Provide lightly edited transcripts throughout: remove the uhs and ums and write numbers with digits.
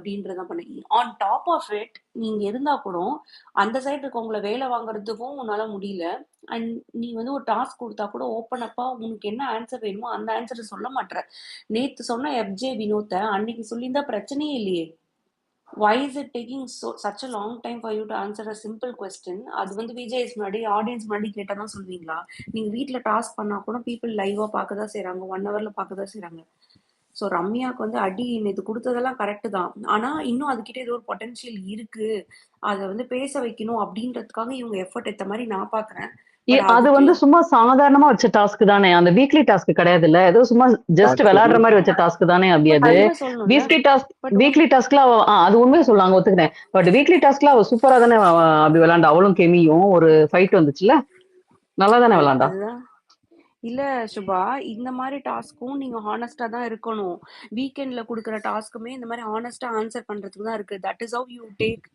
அப்படின்றத பண்ணி on top of it நீங்க இருந்தா கூட அந்த சைடு இருக்கவங்கள வேலை வாங்குறதுக்கும் உன்னால முடியல. அண்ட் நீ வந்து ஒரு டாஸ்க் கொடுத்தா கூட ஓப்பன் அப்பா உனக்கு என்ன ஆன்சர் வேணுமோ அந்த ஆன்சரை சொல்ல மாட்ற. நேத்து சொன்ன எஃப்ஜே வினோத்தை அன்னைக்கு சொல்லியிருந்தா பிரச்சனையே இல்லையே. Why is it taking such a long time for you to answer a simple question? அது வந்து விஜய்ஸ் முன்னாடி ஆடியன்ஸ் முன்னாடி கேட்டா தான் சொல்வீங்களா? நீங்க வீட்ல டாஸ்க் பண்ணா கூட பீப்புள் லைவா பார்க்க தான் செய்றாங்க. 1 ஹவர்ல பார்க்க தான் செய்றாங்க. ஸோ ரம்யாக்கு வந்து அடி நேத்து குடுத்ததெல்லாம் கரெக்ட் தான். ஆனா இன்னும் அதுகிட்ட ஏதோ ஒரு பொட்டன்ஷியல் இருக்கு. அத வந்து பேச வைக்கணும் அப்படின்றதுக்காக இவங்க எஃபோர்ட் எடுத்த மாரி நான் பார்க்குறேன். பட் அது அதுக்கு வந்து சும்மா சாதாரணமா வச்ச டாஸ்க் தானே. அந்த வீக்லி டாஸ்க் கிடையாதுல்ல. ஏதோ சும்மா ஜஸ்ட் விளையாடுற மாதிரி வச்ச டாஸ்க் தானே அபி. பட் அது உண்மை சொல்லணும்ல. வீக்லி டாஸ்க் பட் வீக்லி டாஸ்க்ல அது உண்மையை சொல்லாங்க, ஒத்துக்கிறேன். பட் வீக்லி டாஸ்க்ல அவ சூப்பரா தானே அப்படி விளையாண்டா. அவளும் கெமியும் ஒரு ஃபைட் வந்துச்சுல, நல்லா தானே விளையாண்டா. அதுதான் இல்ல சுபா, இந்த மாதிரி டாஸ்க்கும் நீங்க ஹானஸ்டா தான் இருக்கணும். வீக்கெண்ட்ல குடுக்குற டாஸ்க்குமே இந்த மாதிரி ஹானஸ்டா ஆன்சர் பண்றதுக்கு தான் இருக்கு. That is how you take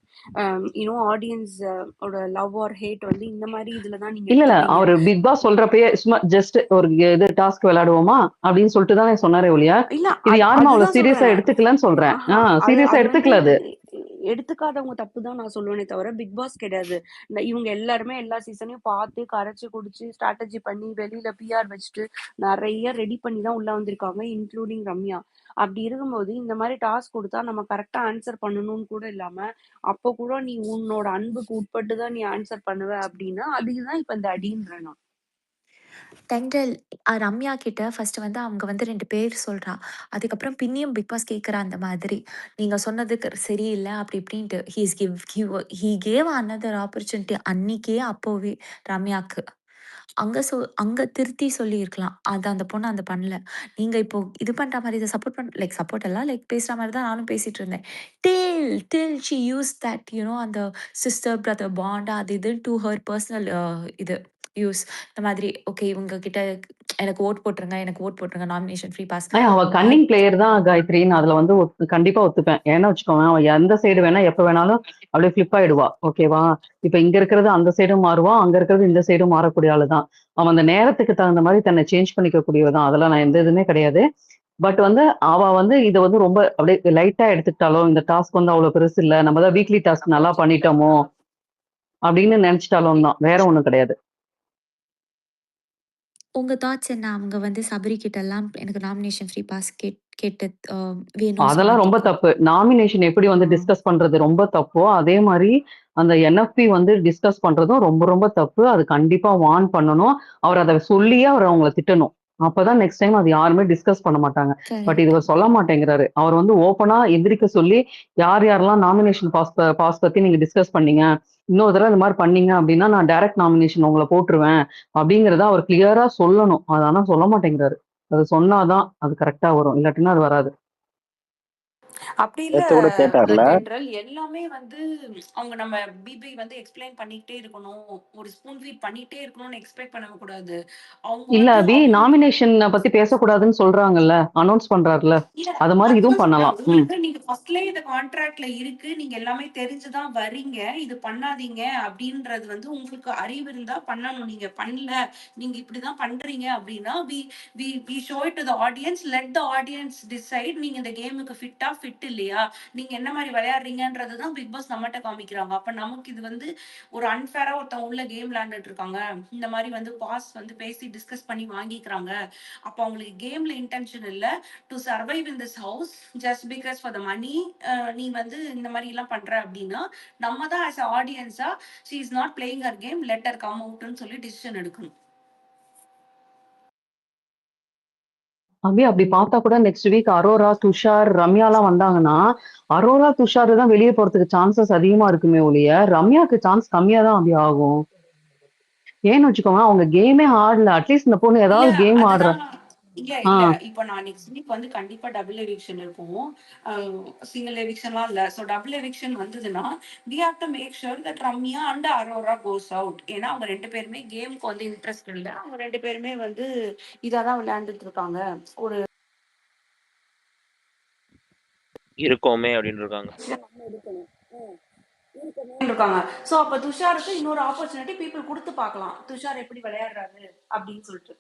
audience ஓட லவ் ஆர் ஹேட் வந்து இந்த மாதிரி இதுல தான் நீங்க இல்ல எடுத்துப்பீங்க. அவர் பிக் பாஸ் சொல்றப்பயே சும்மா ஜஸ்ட் ஒரு இது டாஸ்க் விளையாடுவோமா அப்படின்னு சொல்லிட்டு தானே சொன்னாரே ஒழியா, இல்ல இது யாருமே அவ்வளவு அதுதான் சீரியஸா சொல்றேன். எடுத்துக்கலன்னு சொல்றேன். அது சீரியஸா அது வந்து எடுத்துக்கல அது. எடுத்துக்காதவங்க தப்பு தான் நான் சொல்லுவேனே தவிர பிக் பாஸ் கிடையாது. இவங்க எல்லாருமே எல்லா சீசனையும் பார்த்து கரைச்சு குடிச்சு ஸ்ட்ராட்டஜி பண்ணி வெளியில பிஆர் வச்சுட்டு நிறைய ரெடி பண்ணி தான் உள்ள வந்திருக்காங்க, இன்க்ளூடிங் ரம்யா. அப்படி இருக்கும்போது இந்த மாதிரி டாஸ்க் கொடுத்தா நம்ம கரெக்டா ஆன்சர் பண்ணணும்னு கூட இல்லாம அப்போ கூட நீ உன்னோட அன்புக்கு உட்பட்டு தான் நீ ஆன்சர் பண்ணுவ அப்படின்னா அதுதான் இப்ப இந்த அடின்றேன் நான். தென்றல் ரம்யா கிட்ட ஃபர்ஸ்ட் வந்து அவங்க வந்து 2 பேர் சொல்றா. அதுக்கப்புறம் பின்னியும் பிக் பாஸ் கேட்குறா அந்த மாதிரி. நீங்க சொன்னதுக்கு சரியில்ல அப்படி இப்படின்ட்டு. ஹி கேவ் அனதர் ஆப்பர்ச்சுனிட்டி அன்னிக்கே அப்போவே ரம்யாக்கு. அங்க திருத்தி சொல்லியிருக்கலாம். அது அந்த பொண்ணு பண்ணல. நீங்க இப்போ இது பண்ற மாரி இத சப்போர்ட் எல்லாம் பேசுற மாரி தான் நானும் பேசிட்டு இருந்தேன். டில் ஷி யூஸ் தட் அந்த சிஸ்டர் பிரதர் பாண்ட் அது இது டூ ஹர் பர்சனல் இது யூஸ். இந்த மாதிரி ஓகே இவங்க கிட்ட எனக்கு ஓட் போட்டுருங்க நாமினேஷன் ஃப்ரீ பாஸ். அவ கன்னிங் பிளேயர் தான் காயத்ரின்னு அதுல வந்து கண்டிப்பா ஒத்துப்பேன். ஏன்னா வச்சுக்கோங்க, அவ எந்த சைடு வேணா எப்ப வேணாலும் அப்படியே ஃபிளிப் ஆயிடுவா. ஓகேவா? இப்ப இங்க இருக்கிறது அந்த சைடும் மாறுவா, அங்க இருக்கிறது இந்த சைடும் மாறக்கூடிய ஆளுதான். அவன் அந்த நேரத்துக்கு தகுந்த மாதிரி தன்னை சேஞ்ச் பண்ணிக்க கூடியவதான். அதெல்லாம் நான் எந்த இதுவுமே கிடையாது. பட் வந்து அவ வந்து இதை வந்து ரொம்ப அப்படியே லைட்டா எடுத்துக்கிட்டாலும், இந்த டாஸ்க் வந்து அவ்வளவு பெருசு இல்ல, நம்ம தான் வீக்லி டாஸ்க் நல்லா பண்ணிட்டோமோ அப்படின்னு நினைச்சிட்டாலும் தான், வேற ஒண்ணும் கிடையாது. உங்க தாட்ஸ் என்ன? அவங்க வந்து சபரி கிட்டலாம் எனக்கு நாமினேஷன் ஃப்ரீ பாஸ் கேட்டு வேணும் அதெல்லாம் ரொம்ப சொன்னதுக்கு. தப்பு. நாமினேஷன் எப்படி வந்து டிஸ்கஸ் பண்றது ரொம்ப தப்போ, அதே மாரி அந்த என்எஃப்பி வந்து டிஸ்கஸ் பண்றதும் ரொம்ப ரொம்ப தப்பு. அது கண்டிப்பா வார்ன் பண்ணணும். அவர் அத சொல்லியே அவங்கள திட்டணும். அப்பதான் நெக்ஸ்ட் டைம் அது யாருமே டிஸ்கஸ் பண்ண மாட்டாங்க. But correct. இதுவர் சொல்ல மாட்டேங்கிறாரு. அவர் வந்து ஓப்பனா எந்திரிக்க சொல்லி, யார் யாரெல்லாம் நாமினேஷன் பாஸ் பத்தி நீங்க டிஸ்கஸ் பண்ணீங்க, இன்னொரு தடவ இந்த மாரி பண்ணீங்க அப்படின்னா, நான் டைரக்ட் நாமினேஷன் உங்கள போட்டுருவேன் அப்படிங்கிறத அவர் கிளியரா சொல்லணும். அத ஆனா சொல்ல மாட்டேங்கிறாரு. அது சொன்னாதான் அது கரெக்ட்டா வரும். இல்லாட்டினா அது வராது. அப்படி இல்ல நேத்து கூட கேட்டார்ல. தென்றல், எல்லாமே வந்து அவங்க நம்ம பிபி வந்து எக்ஸ்பிளைன் பண்ணிக்கிட்டே இருக்கணும், ஒரு ஸ்பூன் ஃபீட் பண்ணிட்டே இருக்கணும்னு எக்ஸ்பெக்ட் பண்ண கூடாது. அவங்க இல்ல வந்து அபி, அவங்களுக்கு நாமினேஷன் பத்தி பேசக்கூடாதுன்னு சொல்றாங்கல்ல, அனௌன்ஸ் பண்றாருல. இல்ல அது மாரி இதுவும் அதுதான் சொல்றேன். பண்ணலாம். உங்களுக்கு நீங்க ஃபர்ஸ்ட்லயே இந்த கான்ட்ராக்ட்ல இருக்கு, நீங்க எல்லாமே தெரிஞ்சுதான் வர்றீங்க, இது பண்ணாதீங்க அப்படின்றது வந்து உங்களுக்கு அறிவு இருந்தா பண்ணணும். நீங்க பண்ணல, நீங்க இப்படிதான் பண்றீங்க அப்படின்னா we show it to the audience, let the audience decide நீங்க இந்த கேமுக்கு ஃபிட் இல்லையா, நீங்க என்ன மாதிரி விளையாடுறீங்கன்றது தான் பிக் பாஸ் நம்மகிட்ட காமிக்கிறாங்க. அப்ப நமக்கு இது வந்து ஒரு அன்ஃபேரா ஒருத்தவங்க உள்ள கேம் விளையாண்டுட்டு இருக்காங்க, இந்த மாதிரி வந்து பாஸ் வந்து பேசி டிஸ்கஸ் பண்ணி வாங்கிக்கிறாங்க. அப்ப அவங்களுக்கு கேம்ல இன்டென்ஷன் இல்ல, to survive in this house just because for the money. நீ வந்து இந்த மாதிரி எல்லாம் பண்ற அப்படின்னா நம்ம தான் ஆஸ் ஆடியன்ஸா she is not playing her game, let her come அவுட்னு சொல்லி டிசிஷன் எடுக்கணும். அபி அப்படி பார்த்தா கூட நெக்ஸ்ட் வீக் அரோரா, துஷார், ரம்யாலாம் வந்தாங்கன்னா, அரோரா, துஷார் தான் வெளியே போறதுக்கு சான்சஸ் அதிகமா இருக்குமே ஒழிய, ரம்யாக்கு சான்ஸ் கம்மியா தான் அபி ஆகும். ஏன்னு வச்சுக்கோங்க, அவங்க கேமே ஆடல. அட்லீஸ்ட் இந்த பொண்ணு இல்ல ஏதாவது கேம் ஆடுற. அதுதான் இல்ல ஆ இல்ல இப்ப நான் நெக்ஸ்ட் வீக் வந்து கண்டிப்பா டபுள் எவிக்ஷன் இருக்கும். சிங்கிள் எவிக்ஷன்லாம் இல்ல. ஸோ டபுள் எவிக்ஷன் வந்ததுன்னா we have to make sure that Ramya and Arora goes out. ஏன்னா அவங்க 2 பேருமே கேமுக்கு வந்து இன்ட்ரெஸ்ட் இல்ல, அவங்க 2 பேருமே வந்து இதாதான் விளையாண்டுட்டு இருக்காங்க, ஒரு இருக்கோமே அப்படின்னு இருக்காங்க. நம்ம இருக்கணும் இருக்காங்க. சோ அப்ப துஷாருக்கு இன்னொரு ஆப்பர்ச்சுனிட்டி பீப்புள் கொடுத்து பார்க்கலாம், துஷார் எப்படி விளையாடுறாரு அப்படின்னு சொல்லிட்டு.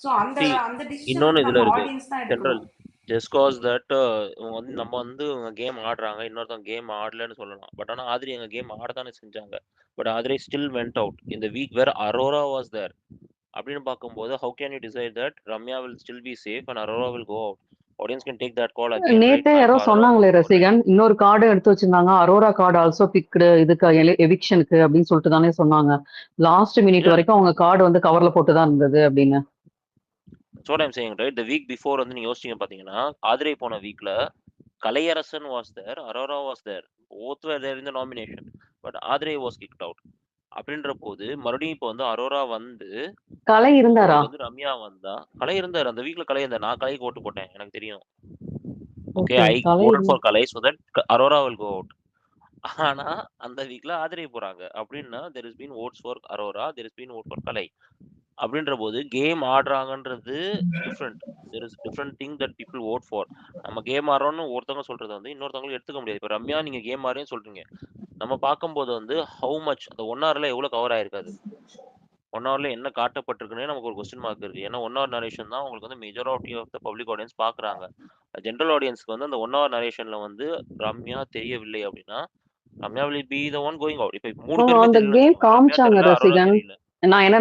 சோ அந்த See, அந்த டிசிஷன் இன்னொன்னு வந்து இதுல நம்ம இருக்கு. ஆடியன்ஸ் தான் ஜென்ரல் எடுக்கணும். ஜஸ்ட் காஸ் தட் இவங்க வந்து நம்ம வந்து இவங்க கேம் ஆடுறாங்க, இன்னொருத்தவங்க கேம் ஆடலன்னு சொல்லலாம். பட் ஆனா ஆதிரி எங்க கேம் ஆடத்தானே செஞ்சாங்க. But Aathiri still went out இந்த week where Aurora was there. அப்படின்னு பார்க்கும்போது how can you decide that Ramya will still be safe and Aurora will go out? Audience can take that call again, right? நேத்தே நான் யாரோ இப்போ அரோரா சொன்னாங்களே கூட்டு போறேன். ரசிகன், இன்னொரு கார்டு எடுத்து வச்சிருந்தாங்க, அரோரா கார்டு ஆல்சோ பிக்டு இதுக்கு எவிக்ஷனுக்கு அப்படின்னு சொல்லிட்டு தானே சொன்னாங்க. லாஸ்ட் மினிட் இல்ல வரைக்கும் அவங்க கார்டு வந்து கவர்ல போட்டு தான் இருந்தது அப்படின்னு. So I'm saying right, the week before வந்து நீங்க யோசிச்சீங்க பாத்தீங்கன்னா ஆதிரை போன வீக்ல Kalaiyarasan was there, Aurora was there, both were there in the nomination. But Aadhirai was kicked out. அப்படின்ற போது மறுபடியும் இப்போ வந்து அரோரா வந்து கலை இருந்தாரா? உங்களுக்கு வந்து ரம்யா வந்தா, கலை இருந்தார் அந்த வீக்ல, கலை இருந்தார். நான் கலைக்கு ஓட்டு போட்டேன், எனக்கு தெரியும். ஓகே, ஓகே, ஐ கலை voted இருந்தா for Kalai so that Arora will go out. ஆனா அந்த வீக்ல ஆதரவு போறாங்க அப்படின்னா there has been votes for Arora, there has been vote for கலை. அப்படின்ற போது கேம் ஆடுறாங்கன்றது different. there is different thing that people vote for. நம்ம கேம் ஆடுறோம்னு ஒருத்தவங்க சொல்றதை வந்து இன்னொருத்தவங்களுக்கு எடுத்துக்க முடியாது. இப்போ ரம்யா நீங்க கேம் ஆடுறேன்னு சொல்றீங்க, நம்ம பார்க்கும்போது வந்து ஹவு மச் அந்த 1 ஹவர்ல எவ்வளவு கவர் ஆயிருக்காது, 1 ஹவர்ல என்ன காட்டப்பட்டிருக்குன்னே நமக்கு ஒரு கொஸ்டின் மார்க் இருக்கு. ஏன்னா 1 ஹவர் நரேஷன் தான் உங்களுக்கு வந்து majority of the public audience பாக்குறாங்க. ஜென்ரல் ஆடியன்ஸ்க்கு வந்து அந்த 1 ஹவர் நரேஷன்ல வந்து ரம்யா தெரியவில்லை அப்படின்னா Ramya will be the one going out. இப்போ 3 பேருமே அந்த தெரியலன்னு கேம் வச்சுக்கோங்க, ரம்யா காமிச்சாங்க தெரியல, அரோரா ரசிகன். தெரியல.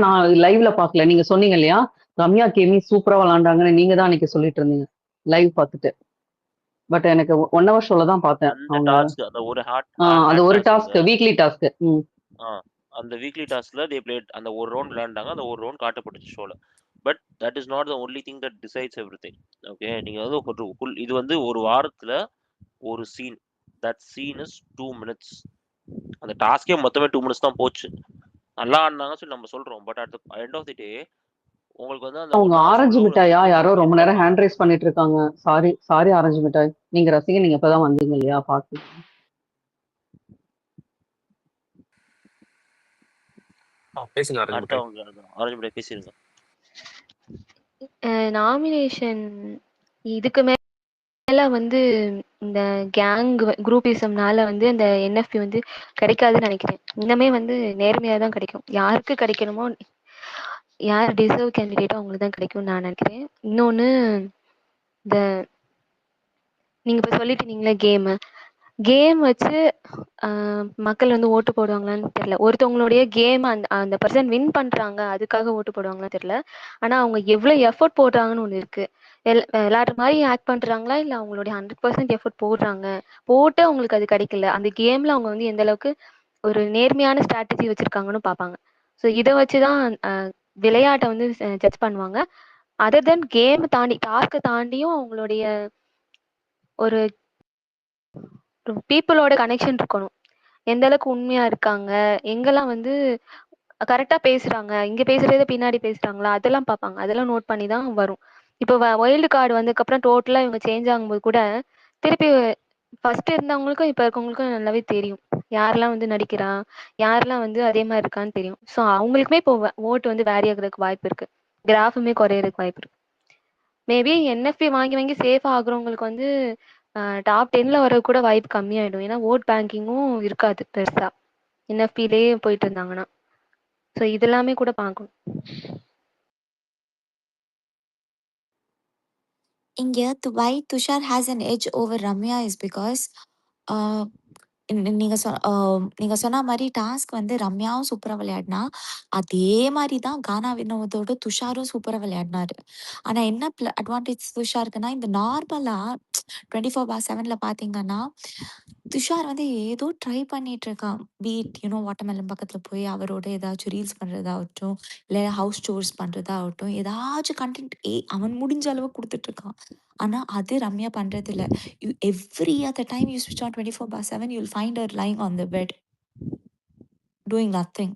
நான் லைவ்ல பாக்கல. நீங்க சொன்னீங்க இல்லையா, ரம்யா கேமி சூப்பரா விளாண்டாங்கன்னு நீங்க தான் அன்னைக்கு சொல்லிட்டு இருந்தீங்க லைவ் பார்த்துட்டு. பட் எனக்கு 1 ஹவர் ஷோல தான் பார்த்தேன் அந்த அவங்க. டாஸ்க், அந்த ஒரு அது ஹேட் ஒரு டாஸ்க்ல, டாஸ்க், வீக்லி டாஸ்க். அந்த வீக்லி டாஸ்க்ல தே பிளேட் அந்த ஒரு ரவுண்ட் விளையாண்டாங்க, அந்த ஒரு ரவுண்ட் காட்டப்பட்டுச்சு ஷோல. But that is not the only thing that decides everything. Okay, நீங்க வந்து இது வந்து ஒரு வாரத்துல ஒரு scene, that scene is 2 minutes. அந்த டாஸ்கே மொத்தமே 2 minutes தான் போச்சு. நல்லா ஆடினாங்க சொல்லி நம்ம சொல்றோம், but at the end of the day உங்களுக்கு வந்து அந்த 1 அவங்க hour ஆரஞ்சு ஷோல உங்களுக்கு மிட்டாயா 3 யாரோ people ரொம்ப win நேரம் பண்ணுவாங்க. ஹேண்ட் ரைஸ் பண்ணிட்டு இருக்காங்க. சாரி சாரி ஆரஞ்சு மிட்டாய், நீங்க ரசிகன், நீங்க இப்பதான் வந்தீங்க இல்லையா பாத்து. பேசுங்க ஆரஞ்சு மிட்டாய். அடுத்தவங்க ஆரஞ்சு மிட்டாய் பேசிருங்க. நாமினேஷன் இதுக்கு மேல வந்து இந்த கேங் குரூப்பிசம்னால வந்து அந்த என்எஃப்பி வந்து கிடைக்காதுன்னு நினைக்கிறேன். இன்னமே வந்து நேர்மையா தான் கிடைக்கும். யாருக்கு கிடைக்கணுமோ, யார் டிசர்வ் கேண்டிடேட்டோ அவங்களுக்கு தான் கிடைக்கும்னு நான் நினைக்கிறேன். இன்னொன்று, இந்த நீங்கள் இப்போ சொல்லிட்டு இருந்தீங்களே கேம் வச்சு மக்கள் வந்து ஓட்டு போடுவாங்களான்னு தெரியல. ஒருத்தவங்களுடைய கேம் அந்த பர்சன் வின் பண்ணுறாங்க அதுக்காக ஓட்டு போடுவாங்களான்னு தெரியல. ஆனால் அவங்க எவ்வளோ எஃபர்ட் போடுறாங்கன்னு ஒன்று இருக்குது. எல்லாரும் மாதிரி ஆக்ட் பண்ணுறாங்களா, இல்லை அவங்களுடைய 100% எஃபர்ட் போட்டு அவங்களுக்கு அது கிடைக்கல. அந்த கேமில் அவங்க வந்து எந்த அளவுக்கு ஒரு நேர்மையான ஸ்ட்ராட்டஜி வச்சுருக்காங்கன்னு பார்ப்பாங்க. ஸோ இதை வச்சு தான் விளையாட்டை வந்து ஜட்ஜ் பண்ணுவாங்க. அதர் தென் கேம் தாண்டி, டாஸ்க்கை தாண்டியும் அவங்களுடைய ஒரு பீப்புளோட கனெக்ஷன் இருக்கணும். எந்த அளவுக்கு உண்மையா இருக்காங்க, எங்கெல்லாம் வந்து கரெக்டா பேசுறாங்க, இங்க பேசுறத பின்னாடி பேசுறாங்களா, அதெல்லாம் பார்ப்பாங்க. அதெல்லாம் நோட் பண்ணி தான் வரும். இப்போ வைல்டு கார்டு வந்ததுக்கப்புறம் டோட்டலா இவங்க சேஞ்ச் ஆகும்போது கூட திருப்பி ஃபர்ஸ்ட் இருந்தவங்களுக்கும் இப்போ இருக்கவங்களுக்கும் நல்லாவே தெரியும் யாரெல்லாம் வந்து நடிக்கிறா, யாரெல்லாம் வந்து அதே மாதிரி இருக்கான்னு தெரியும். ஸோ அவங்களுக்குமே இப்போ ஓட்டு வந்து வேரி ஆகுறதுக்கு வாய்ப்பு இருக்கு, கிராஃபுமே குறையறதுக்கு வாய்ப்பு இருக்கு. மேபி என்எஃப்பி வாங்கி வாங்கி சேஃப் ஆகுறவங்களுக்கு வந்து டாப் 10ல வர கூட வாய்ப்பு கம்மியாயிடும். ஏன்னா ஓட் பேங்கிங்கும் இருக்காது பெருசா என்எஃப்பிலேயே போயிட்டு இருந்தாங்கன்னா. ஸோ இதெல்லாமே கூட பார்க்கணும். இங்க why Tushar has an edge over Ramya is because நீங்க சொன்ன மாதிரி டாஸ்க் வந்து ரம்யாவும் சூப்பரா விளையாடினா, அதே மாதிரி தான் கானா வினோதோட துஷாரும் சூப்பரா விளையாடினாரு. ஆனா என்ன அட்வான்டேஜ் துஷாருக்குன்னா, இந்த நார்மலா 24/7ல பார்த்தீங்கன்னா, துஷார் வந்து ஏதோ ட்ரை பண்ணிட்டு இருக்கான். பீட் வாட்டர்மெலன் பக்கத்துல போய் அவரோட ஏதாச்சும் ரீல்ஸ் பண்றதாகட்டும், இல்ல ஹவுஸ் டூர்ஸ் பண்றதாகட்டும், ஏதாச்சும் கண்டென்ட் அவன் முடிஞ்ச அளவு குடுத்துட்டு இருக்கான். ஆனா அது ரம்யா பண்றது இல்ல. Every other time you switch on 24/7, you'll find her lying on the bed doing nothing.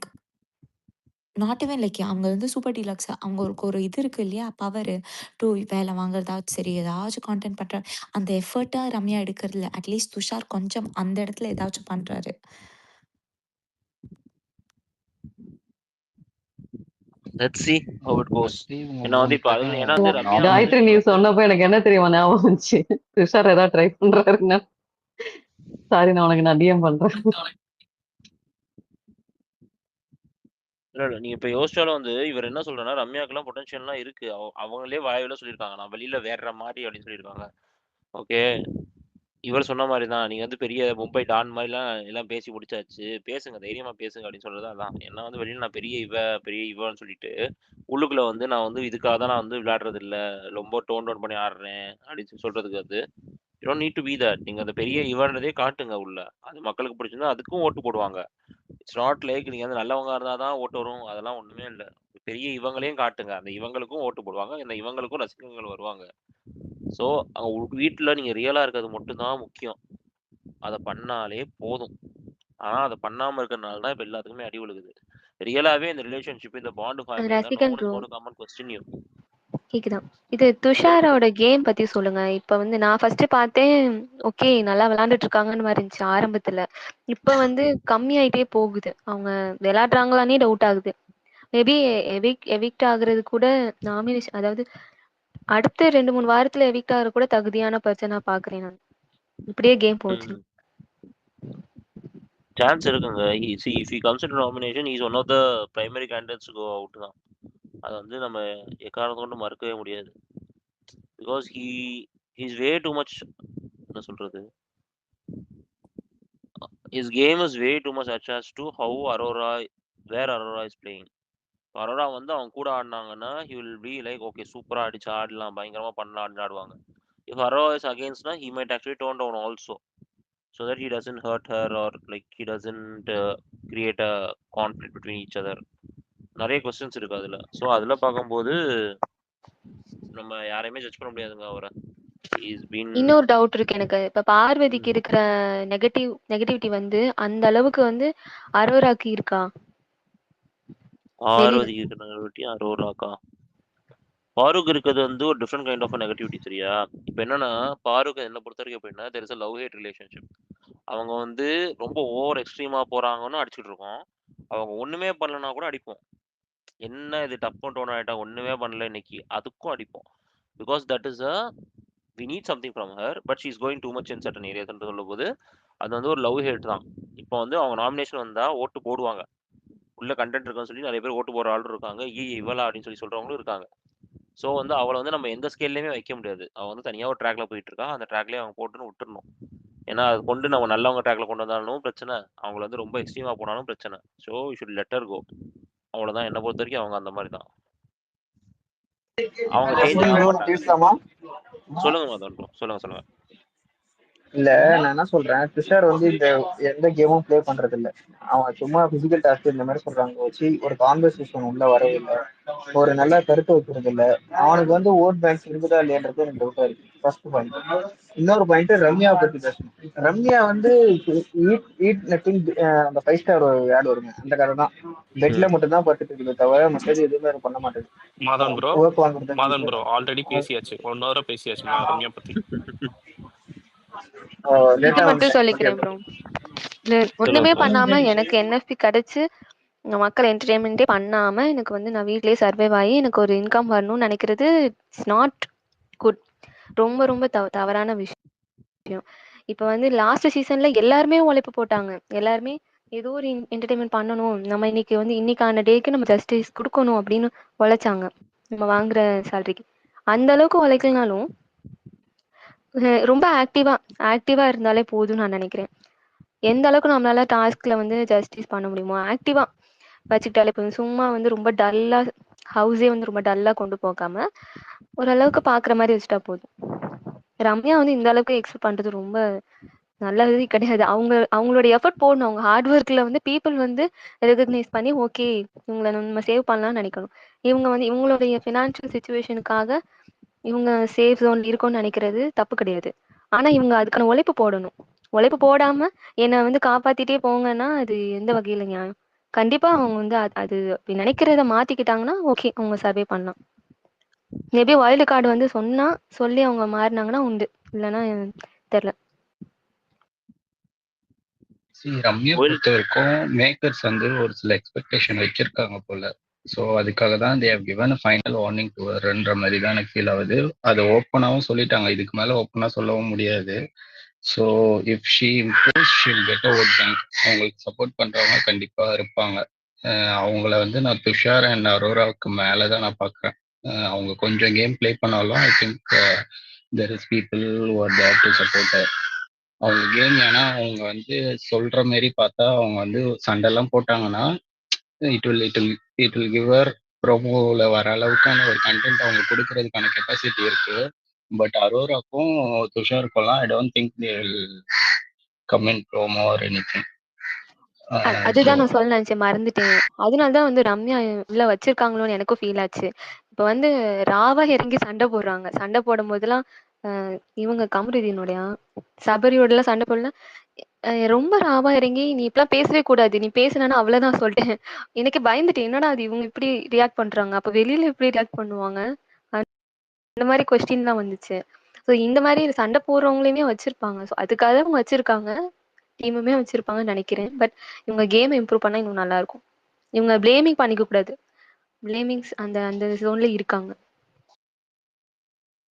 Not even like அவங்க வந்து சூப்பர் டீலக்ஸ். அவங்களுக்கு ஒரு இது இருக்கு இல்லையா, பவர் டு வேலை வாங்குறதாச்சும் சரி, ஏதாச்சும் கான்டென்ட் பண்ற அந்த எஃபர்ட்டா ரம்யா எடுக்கிறது இல்ல. அட்லீஸ்ட் துஷார் கொஞ்சம் அந்த இடத்துல ஏதாச்சும் பண்றாரு. Let's see how it goes. ஏன்னா வந்து இப்போ அது ஏன்னா வந்து ரம்யா காயத்ரி நீ சொன்னப்போ எனக்கு என்ன தெரியுமா ஞாபகம் வந்துச்சு, துஷார் ஏதாவது ட்ரை பண்றாருன்னா. சாரி, நான் உனக்கு நான் டிஎம் பண்றேன். இல்ல நீங்க இப்ப யோசிச்சாலும் வந்து இவர் என்ன சொல்றேன்னா ரம்யாக்கெல்லாம் பொட்டன்ஷியல்லாம் இருக்கு. அவங்களே வாயில சொல்லியிருக்காங்க. நான் வெளியில வேற மாதிரி அப்படின்னு சொல்லியிருக்காங்க. ஓகே. இவர் சொன்ன மாதிரி தான். நீங்க வந்து பெரிய மும்பை டான் மாதிரிலாம் எல்லாம் பேசி முடிச்சாச்சு. பேசுங்க, தைரியமா பேசுங்க அப்படின்னு சொல்றது அதான். என்ன வந்து வெளியில நான் பெரிய இவன்னு சொல்லிட்டு உள்ளுக்குள்ள வந்து நான் வந்து இதுக்காக தான் நான் வந்து விளையாடுறது இல்ல. ரொம்ப டோன் டவுன் பண்ணி ஆடுறேன் அப்படின்னு சொல்றதுக்கு வந்து you don't need to be that. நீங்க அந்த பெரிய இவன்றதே காட்டுங்க உள்ள. அது மக்களுக்கு பிடிச்சிருந்தா அதுக்கும் ஓட்டு போடுவாங்க. இட்ஸ் நாட் லைக் நீங்க வந்து நல்லவங்க இருந்தா தான் ஓட்டு வரும். அதெல்லாம் ஒண்ணுமே இல்ல. பெரிய இவங்களையும் காட்டுங்க. அந்த இவங்களுக்கும் ஓட்டு போடுவாங்க. இந்த இவங்களுக்கும் ரசிகர்கள் வருவாங்க. ஸோ வீட்டுல நீங்க ரியலா இருக்கிறது மட்டும் தான் முக்கியம். அதை பண்ணாலே போதும். ஆனா அதை பண்ணாம இருக்கிறனால தான் இப்ப எல்லாத்துக்குமே அடி விழுகுது. ரியலாவே இந்த ரிலேஷன்ஷிப் இந்த பாண்ட் ஃபார்ம் இருந்தா ரசிகன் no bro one common question you. கேக்குதா? இது துஷாரோட கேம் பத்தி சொல்லுங்க. இப்ப வந்து நான் ஃபர்ஸ்ட் பார்த்தேன், ஓகே நல்லா விளையாண்டுட்டு இருக்காங்கன்னு மாதிரி இருந்துச்சு ஆரம்பத்துல. இப்ப வந்து கம்மியாயிட்டே போகுது. அவங்க விளையாடுறாங்களானே டவுட் ஆகுது. மேபி எவிக்ட் ஆகுறது கூட நாமினேஷன், அதாவது அடுத்த 2-3 வாரத்துல எவிக்ட் ஆகுறது கூட தகுதியான பர்சனா பாக்குறேன் நான். இப்படியே கேம் போச்சு. சான்ஸ் இருக்குங்க. If he comes into nomination is one of the primary candidates go out தான். அதை வந்து நம்ம எக்காரணத்தை கொண்டு மறுக்கவே முடியாது. Because he's way too much, என்ன சொல்றது, his game is way too much attach to how where Arora is playing. Arora வந்து அவங்க கூட ஆடினாங்கன்னா he will be like okay சூப்பரா அடிச்சு ஆடலாம், பயங்கரமா பண்ணலாம் அப்படின்னு ஆடுவாங்க. இஃப் அரோரா இஸ் அகேன்ஸ்ட்னா he might actually tone down also, so that he doesn't hurt her or like he doesn't create a conflict between each other. நிறைய கொஸ்டின்ஸ் இருக்கு அதுல. ஸோ அதுல பார்க்கும்போது நம்ம யாரையுமே ஜட்ஜ் பண்ண முடியாதுங்க அவரை. இன்னொரு டவுட் இருக்கு எனக்கு. இப்ப பார்வதிக்கு இருக்கிற நெகட்டிவிட்டி வந்து அந்த அளவுக்கு வந்து அரோராக்கு இருக்கா? பார்வதிக்கு இருக்கிற நெகட்டிவிட்டி அரோராக்கா? பாருக் இருக்கிறது வந்து ஒரு டிஃப்ரெண்ட் கைண்ட் ஆஃப் நெகட்டிவிட்டி. சரியா? இப்போ என்னன்னா பாருக் என்ன பொறுத்த வரைக்கும் எப்படின்னா there is a love had relationship. அவங்க வந்து ரொம்ப ஓவர் எக்ஸ்ட்ரீமா போறாங்கன்னு அடிச்சுட்டு இருக்கோம். அவங்க ஒண்ணுமே பண்ணலன்னா கூட அடிப்போம். என்ன இது டப்பு டோன் ஆயிட்டா ஒண்ணுமே பண்ணல இன்னைக்கு, அதுக்கும் அடிப்போம். Because that is a we need something from her, but she is going too much in certain areas என்று சொல்லும் போது அது வந்து ஒரு லவ் ஹேட் தான். இப்போ வந்து அவங்க நாமினேஷன் வந்தா ஓட்டு போடுவாங்க. உள்ள கண்டென்ட் இருக்குன்னு சொல்லி நிறைய பேர் ஓட்டு போடுற ஆளும் இருக்காங்க. இவளா அப்படின்னு சொல்லி சொல்றவங்களும் இருக்காங்க. ஸோ வந்து அவளை வந்து நம்ம எந்த ஸ்கேல்லையுமே வைக்க முடியாது. அவள் வந்து தனியாக ஒரு ட்ராக்ல போயிட்டு இருக்கா. அந்த ட்ராக்லேயே அவங்க போட்டுன்னு விட்டுறணும். ஏன்னா அது கொண்டு நம்ம நல்லவங்க ட்ராக்ல கொண்டு வந்தாலும் பிரச்சனை, அவங்கள வந்து ரொம்ப எக்ஸ்ட்ரீமா போனாலும் பிரச்சனை. So you should let her go. அவ்வளவுதான். என்னை பொறுத்த வரைக்கும் அவங்க அந்த மாதிரி தான். அவங்க சேஞ்ச் ஆக மாட்டாங்க. சொல்லுங்க மதன் ப்ரோ, சொல்லுங்க. இல்ல நான் என்ன சொல்றேன், துஷார் வந்து இந்த எந்த கேமும் பிளே பண்றது இல்ல. அவன் சும்மா பிசிக்கல் டாஸ்க் இந்த மாதிரி சொல்றாங்க வச்சு ஒரு கான்வர்சேஷன் உள்ள வரவே இல்லை, ஒரு நல்ல கருத்து வைக்கிறது இல்ல. அவனுக்கு வந்து ஓட் பேங்க்ஸ் இருக்குதா இல்லையன்றது எனக்கு டவுட்டா இருக்கு. First point. இன்னொரு பாயிண்ட் ரம்யா பத்தி பேசணும். ரம்யா வந்து ஈட் நத்திங், அந்த 5 ஸ்டார் ஆட் வருங்க, அந்த கதை தான். பெட்ல மட்டும் தான் படுத்துட்டு இருக்குது தவிர மற்றது எதுவுமே பண்ண மாட்டேங்குது. மாதவன் ப்ரோ ஒர்க் வாங்குறது மாதவன் ப்ரோ ஆல்ரெடி பேசியாச்சு, 1 hour பேசியாச்சு ரம்யா பத்தி. இது மட்டும் சொல்லிக்கிறேன் ப்ரோ. ஒண்ணுமே பண்ணாம எனக்கு என்எஃப்பி கிடைச்சு மக்கள் என்டர்டைன்மெண்டே பண்ணாம எனக்கு வந்து நான் வீட்லயே சர்வைவ் ஆகி எனக்கு ஒரு இன்கம் வரணும்னு நினைக்கிறது இட்ஸ் நாட் குட். ரொம்ப ரொம்ப தவறான விஷயம். இப்ப வந்து லாஸ்ட் சீசன்ல எல்லாருமே உழைப்பு போட்டாங்க. எல்லாருமே ஏதோ ஒரு என்டர்டைன்மெண்ட் பண்ணணும், நம்ம இன்னைக்கு வந்து இன்னைக்கான டேக்கு நம்ம ஜஸ்டிஸ் கொடுக்கணும் அப்படின்னு உழைச்சாங்க. நம்ம வாங்குற சேலரிக்கு அந்த அளவுக்கு உழைக்கலனாலும் ரொம்ப ஆக்டிவா இருந்தாலே போதும்னு நான் நினைக்கிறேன். எந்த அளவுக்கு நம்மளால டாஸ்க்ல வந்து ஜஸ்டிஸ் பண்ண முடியுமோ ஆக்டிவா வச்சுக்கிட்டாலே போதும். சும்மா வந்து ரொம்ப டல்லா ஹவுஸே வந்து ரொம்ப டல்லா கொண்டு போகாம ஓரளவுக்கு பாக்குற மாதிரி வச்சுட்டா போதும். ரம்யா வந்து இந்த அளவுக்கு எக்ஸ்பெக்ட் பண்றது ரொம்ப நல்லது கிடையாது. அவங்களோட எஃபர்ட் போடணும். அவங்க ஹார்ட் ஒர்க்ல வந்து பீப்புள் வந்து ரெகக்னைஸ் பண்ணி ஓகே இவங்களை நம்ம சேவ் பண்ணலாம்னு நினைக்கணும். இவங்க வந்து இவங்களுடைய ஃபினான்ஷியல் சுச்சுவேஷனுக்காக இவங்க சேஃப் ஜோன் இருக்கும்னு நினைக்கிறது தப்பு கிடையாது. ஆனா இவங்க அதுக்கான உழைப்பு போடணும். உழைப்பு போடாம என்னை வந்து காப்பாத்திட்டே போங்கன்னா அது எந்த வகையில நியாயம்? கண்டிப்பா அவங்க வந்து அது நினைக்கிறத மாத்திக்கிட்டாங்கன்னா ஓகே அவங்க சர்வே பண்ணலாம். மேபி வைல்டு கார்டு வந்து சொல்லி அவங்க மாறினாங்கன்னா உண்டு, இல்லைன்னா தெரியல. ரம்யா பொறுத்த வரைக்கும் மேக்கர்ஸ் வந்து ஒரு சில எக்ஸ்பெக்டேஷன் வச்சிருக்காங்க போல. ஸோ அதுக்காக தான் they have given final warning to ஹர்ன்ற மாதிரி தான் எனக்கு ஃபீல் ஆகுது. அதை ஓப்பனாகவும் சொல்லிட்டாங்க, இதுக்கு மேலே ஓப்பனாக சொல்லவும் முடியாது. So if she improves she will get a vote bank. அவங்களுக்கு சப்போர்ட் பண்ணுறவங்க கண்டிப்பாக இருப்பாங்க. அவங்கள வந்து நான் துஷார் அண்ட் அரோராவுக்கு மேலே தான் நான் பார்க்குறேன். அவங்க கொஞ்சம் கேம் ப்ளே பண்ணாலும் I think there is people are there to support. அவங்க கேம் ஏன்னா அவங்க வந்து சொல்ற மாரி பார்த்தா அவங்க வந்து சண்டைலாம் போட்டாங்கன்னா இட் வில் கிவர் ப்ரோமோவில் வர அளவுக்கான ஒரு கண்டென்ட் அவங்க கொடுக்கறதுக்கான கெப்பாசிட்டி இருக்கு. பட் அரோராக்கும் துஷாருக்கெல்லாம் I don't think they will come in promo or anything. So அதுதான் நான் சொல்ல நினைச்சேன், மறந்துட்டேன். அதனாலதான் வந்து ரம்யா உள்ள வச்சிருக்காங்களோன்னு எனக்கும் ஃபீல் ஆச்சு. இப்ப வந்து ராவா இறங்கி சண்டை போடுறாங்க. சண்டை போடும் போதெல்லாம் இவங்க கமருதீனுடைய சபரியோட எல்லாம் சண்டை போடலாம். ரொம்ப ராவா இறங்கி நீ இப்பெல்லாம் பேசவே கூடாது, நீ பேசுனா அவ்வளவுதான் சொல்லிட்டேன். எனக்கு பயந்துட்டேன், என்னடா அது இவங்க இப்படி ரியாக்ட் பண்றாங்க, அப்ப வெளியில எப்படி ரியாக்ட் பண்ணுவாங்க, அந்த மாதிரி கொஸ்டின் தான் வந்துச்சு. ஸோ இந்த மாதிரி சண்டை போடுறவங்களையுமே வச்சிருப்பாங்க. ஸோ அதுக்காக அவங்க வச்சிருக்காங்க, டீமுமே வச்சிருப்பாங்கன்னு நினைக்கிறேன். பட் இவங்க கேம் இம்ப்ரூவ் பண்ணா இன்னும் நல்லா இருக்கும். இவங்க பிளேமிங் பண்ணிக்க கூடாது, பிளேமிங்ஸ் அந்த அந்த ஜோன்ல இருக்காங்க.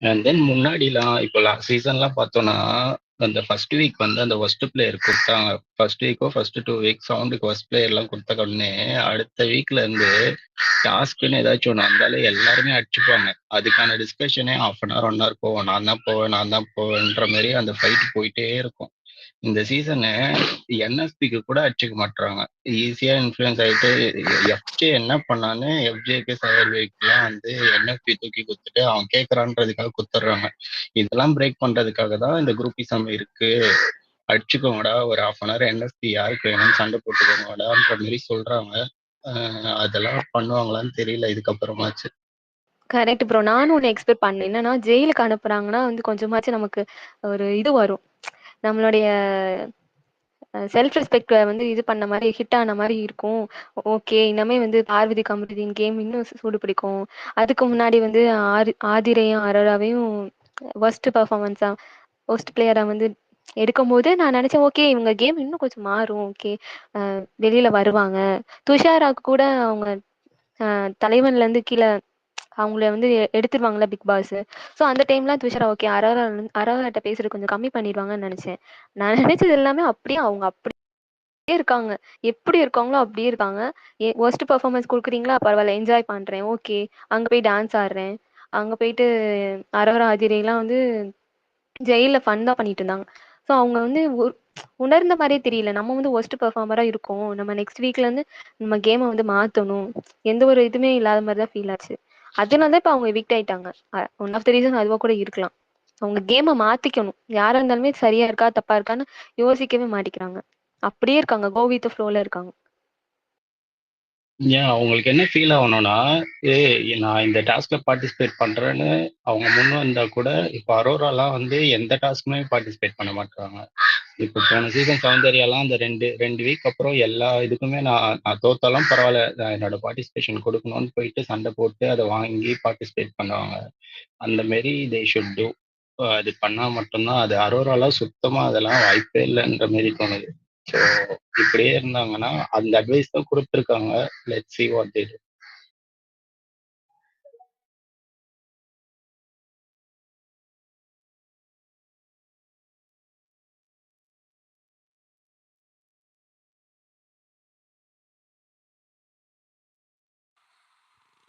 அண்ட் தென் முன்னாடிலாம் இப்போ லாஸ்ட் சீசன்லாம் பார்த்தோன்னா அந்த ஃபர்ஸ்ட் வீக் வந்து அந்த ஃபர்ஸ்ட் பிளேயர் கொடுத்தாங்க. ஃபர்ஸ்ட் வீக்கோ ஃபர்ஸ்ட் 2 வீக் சவுண்டுக்கு ஃபர்ஸ்ட் பிளேயர்லாம் கொடுத்த உடனே அடுத்த வீக்ல இருந்து டாஸ்க்குன்னு ஏதாச்சும் ஒன்று வந்தாலே எல்லாருமே அடிச்சுப்பாங்க. அதுக்கான டிஸ்கஷனே 1/2 hour 1 hour போவோம். நான் தான் போவேன்ற மாதிரி அந்த ஃபைட் போயிட்டே இருக்கும். இந்த சீசனு என்எஸ்பிக்கு கூட அடிச்சுக்க மாட்டாங்க, ஈஸியா இன்ஃபுளுன்ஸ் ஆயிட்டு எஃப்ஜே என்ன பண்ணான்னு எஃப்ஜேக்கு சயர்வேக்கெல்லாம் வந்து என்எஸ்பி தூக்கி குத்துட்டு அவன் கேட்கறான்றதுக்காக குத்துடுறாங்க. இதெல்லாம் பிரேக் பண்றதுக்காக தான் இந்த குரூப்பிசம் இருக்கு. அடிச்சுக்கோங்கடா, ஒரு 1/2 hour என்எஸ்பி யாருக்கு வேணும்னு சண்டை போட்டுக்கோங்கடான்ற மாதிரி சொல்றாங்க. அதெல்லாம் பண்ணுவாங்களான்னு தெரியல இதுக்கப்புறமாச்சு. கரெக்ட் ப்ரோ, நானும் ஒன்று எக்ஸ்பெக்ட் பண்ணேன். என்னன்னா ஜெயிலுக்கு அனுப்புறாங்கன்னா வந்து கொஞ்சமாச்சும் நமக்கு ஒரு இது வரும், நம்மளுடைய செல்ஃப் ரெஸ்பெக்ட் வந்து இது பண்ண மாதிரி ஹிட் ஆன மாதிரி இருக்கும். ஓகே, இனிமே வந்து பார்வதி கமருதீன் கேம் இன்னும் சூடு பிடிக்கும். அதுக்கு முன்னாடி வந்து ஆதிரையும் அரோராவையும் ஒர்ஸ்ட் பர்ஃபார்மன்ஸா ஒர்ஸ்ட் பிளேயரா வந்து எடுக்கும்போது நான் நினைச்சேன், ஓகே இவங்க கேம் இன்னும் கொஞ்சம் மாறும், ஓகே வெளியில வருவாங்க. துஷாராக்கு கூட அவங்க தலைவன்ல இருந்து கீழே அவங்கள வந்து எடுத்துருவாங்கல்ல பிக் பாஸ். ஸோ அந்த டைம்லாம் துஷாரா ஓகே அரோராட்ட பேசுறது கொஞ்சம் கம்மி பண்ணிடுவாங்கன்னு நினைச்சேன். நான் நினைச்சது எல்லாமே அப்படியே அவங்க அப்படியே இருக்காங்க, எப்படி இருக்காங்களோ அப்படியே இருக்காங்க. ஒர்ஸ்ட் பெர்ஃபார்மன்ஸ் கொடுக்குறீங்களா, பரவாயில்ல என்ஜாய் பண்றேன், ஓகே அங்க போய் டான்ஸ் ஆடுறேன். அங்க போயிட்டு அரோரா ஆதிரைலாம் வந்து ஜெயில ஃபன் தான் பண்ணிட்டு இருந்தாங்க. ஸோ அவங்க வந்து உணர்ந்த மாதிரியே தெரியல, நம்ம வந்து ஒர்ஸ்ட் பெர்ஃபார்மரா இருக்கோம், நம்ம நெக்ஸ்ட் வீக்ல இருந்து நம்ம கேமை வந்து மாத்தணும், எந்த ஒரு இதுவுமே இல்லாத மாதிரி தான் ஃபீல் ஆச்சு. அதனால தான் இப்போ அவங்க எவிக்ட் ஆயிட்டாங்க. ஒன் ஆஃப் த ரீசன் அதுவா கூட இருக்கலாம். அவங்க கேமை மாத்திக்கணும், யாரா இருந்தாலுமே சரியா இருக்கா தப்பா இருக்கான்னு யோசிக்கவே மாட்டேங்கிறாங்க, அப்படியே இருக்காங்க, கோ வித் ஃப்ளோல இருக்காங்க. ஏன் அவங்களுக்கு என்ன ஃபீல் ஆகணும்னா, நான் இந்த டாஸ்க்ல பார்ட்டிசிபேட் பண்றேன்னு அவங்க முன் வந்தா கூட இப்போ அரோராலாம் வந்து எந்த டாஸ்க்குமே பார்ட்டிசிபேட் பண்ண மாட்டாங்க. இப்போ போன சீசன் சௌந்தர்யாலாம் அந்த ரெண்டு வீக் அப்புறம் எல்லா இதுக்குமே நான் தோத்தாலும் பரவாயில்ல, நான் என்னோட பார்ட்டிசிபேஷன் கொடுக்கணும்னு போயிட்டு சண்டை போட்டு அதை வாங்கி பார்ட்டிசிபேட் பண்ணுவாங்க. அந்த மாரி தே ஷுட் டூ. அது பண்ணா மட்டும்தான். அது அரோராலாம் சுத்தமா அதெல்லாம் வாய்ப்பே இல்லைன்ற மாரி தோணுது. ஸோ இப்படியே இருந்தாங்கன்னா அந்த அட்வைஸ் தான் கொடுத்துருக்காங்க. Let's see what they do.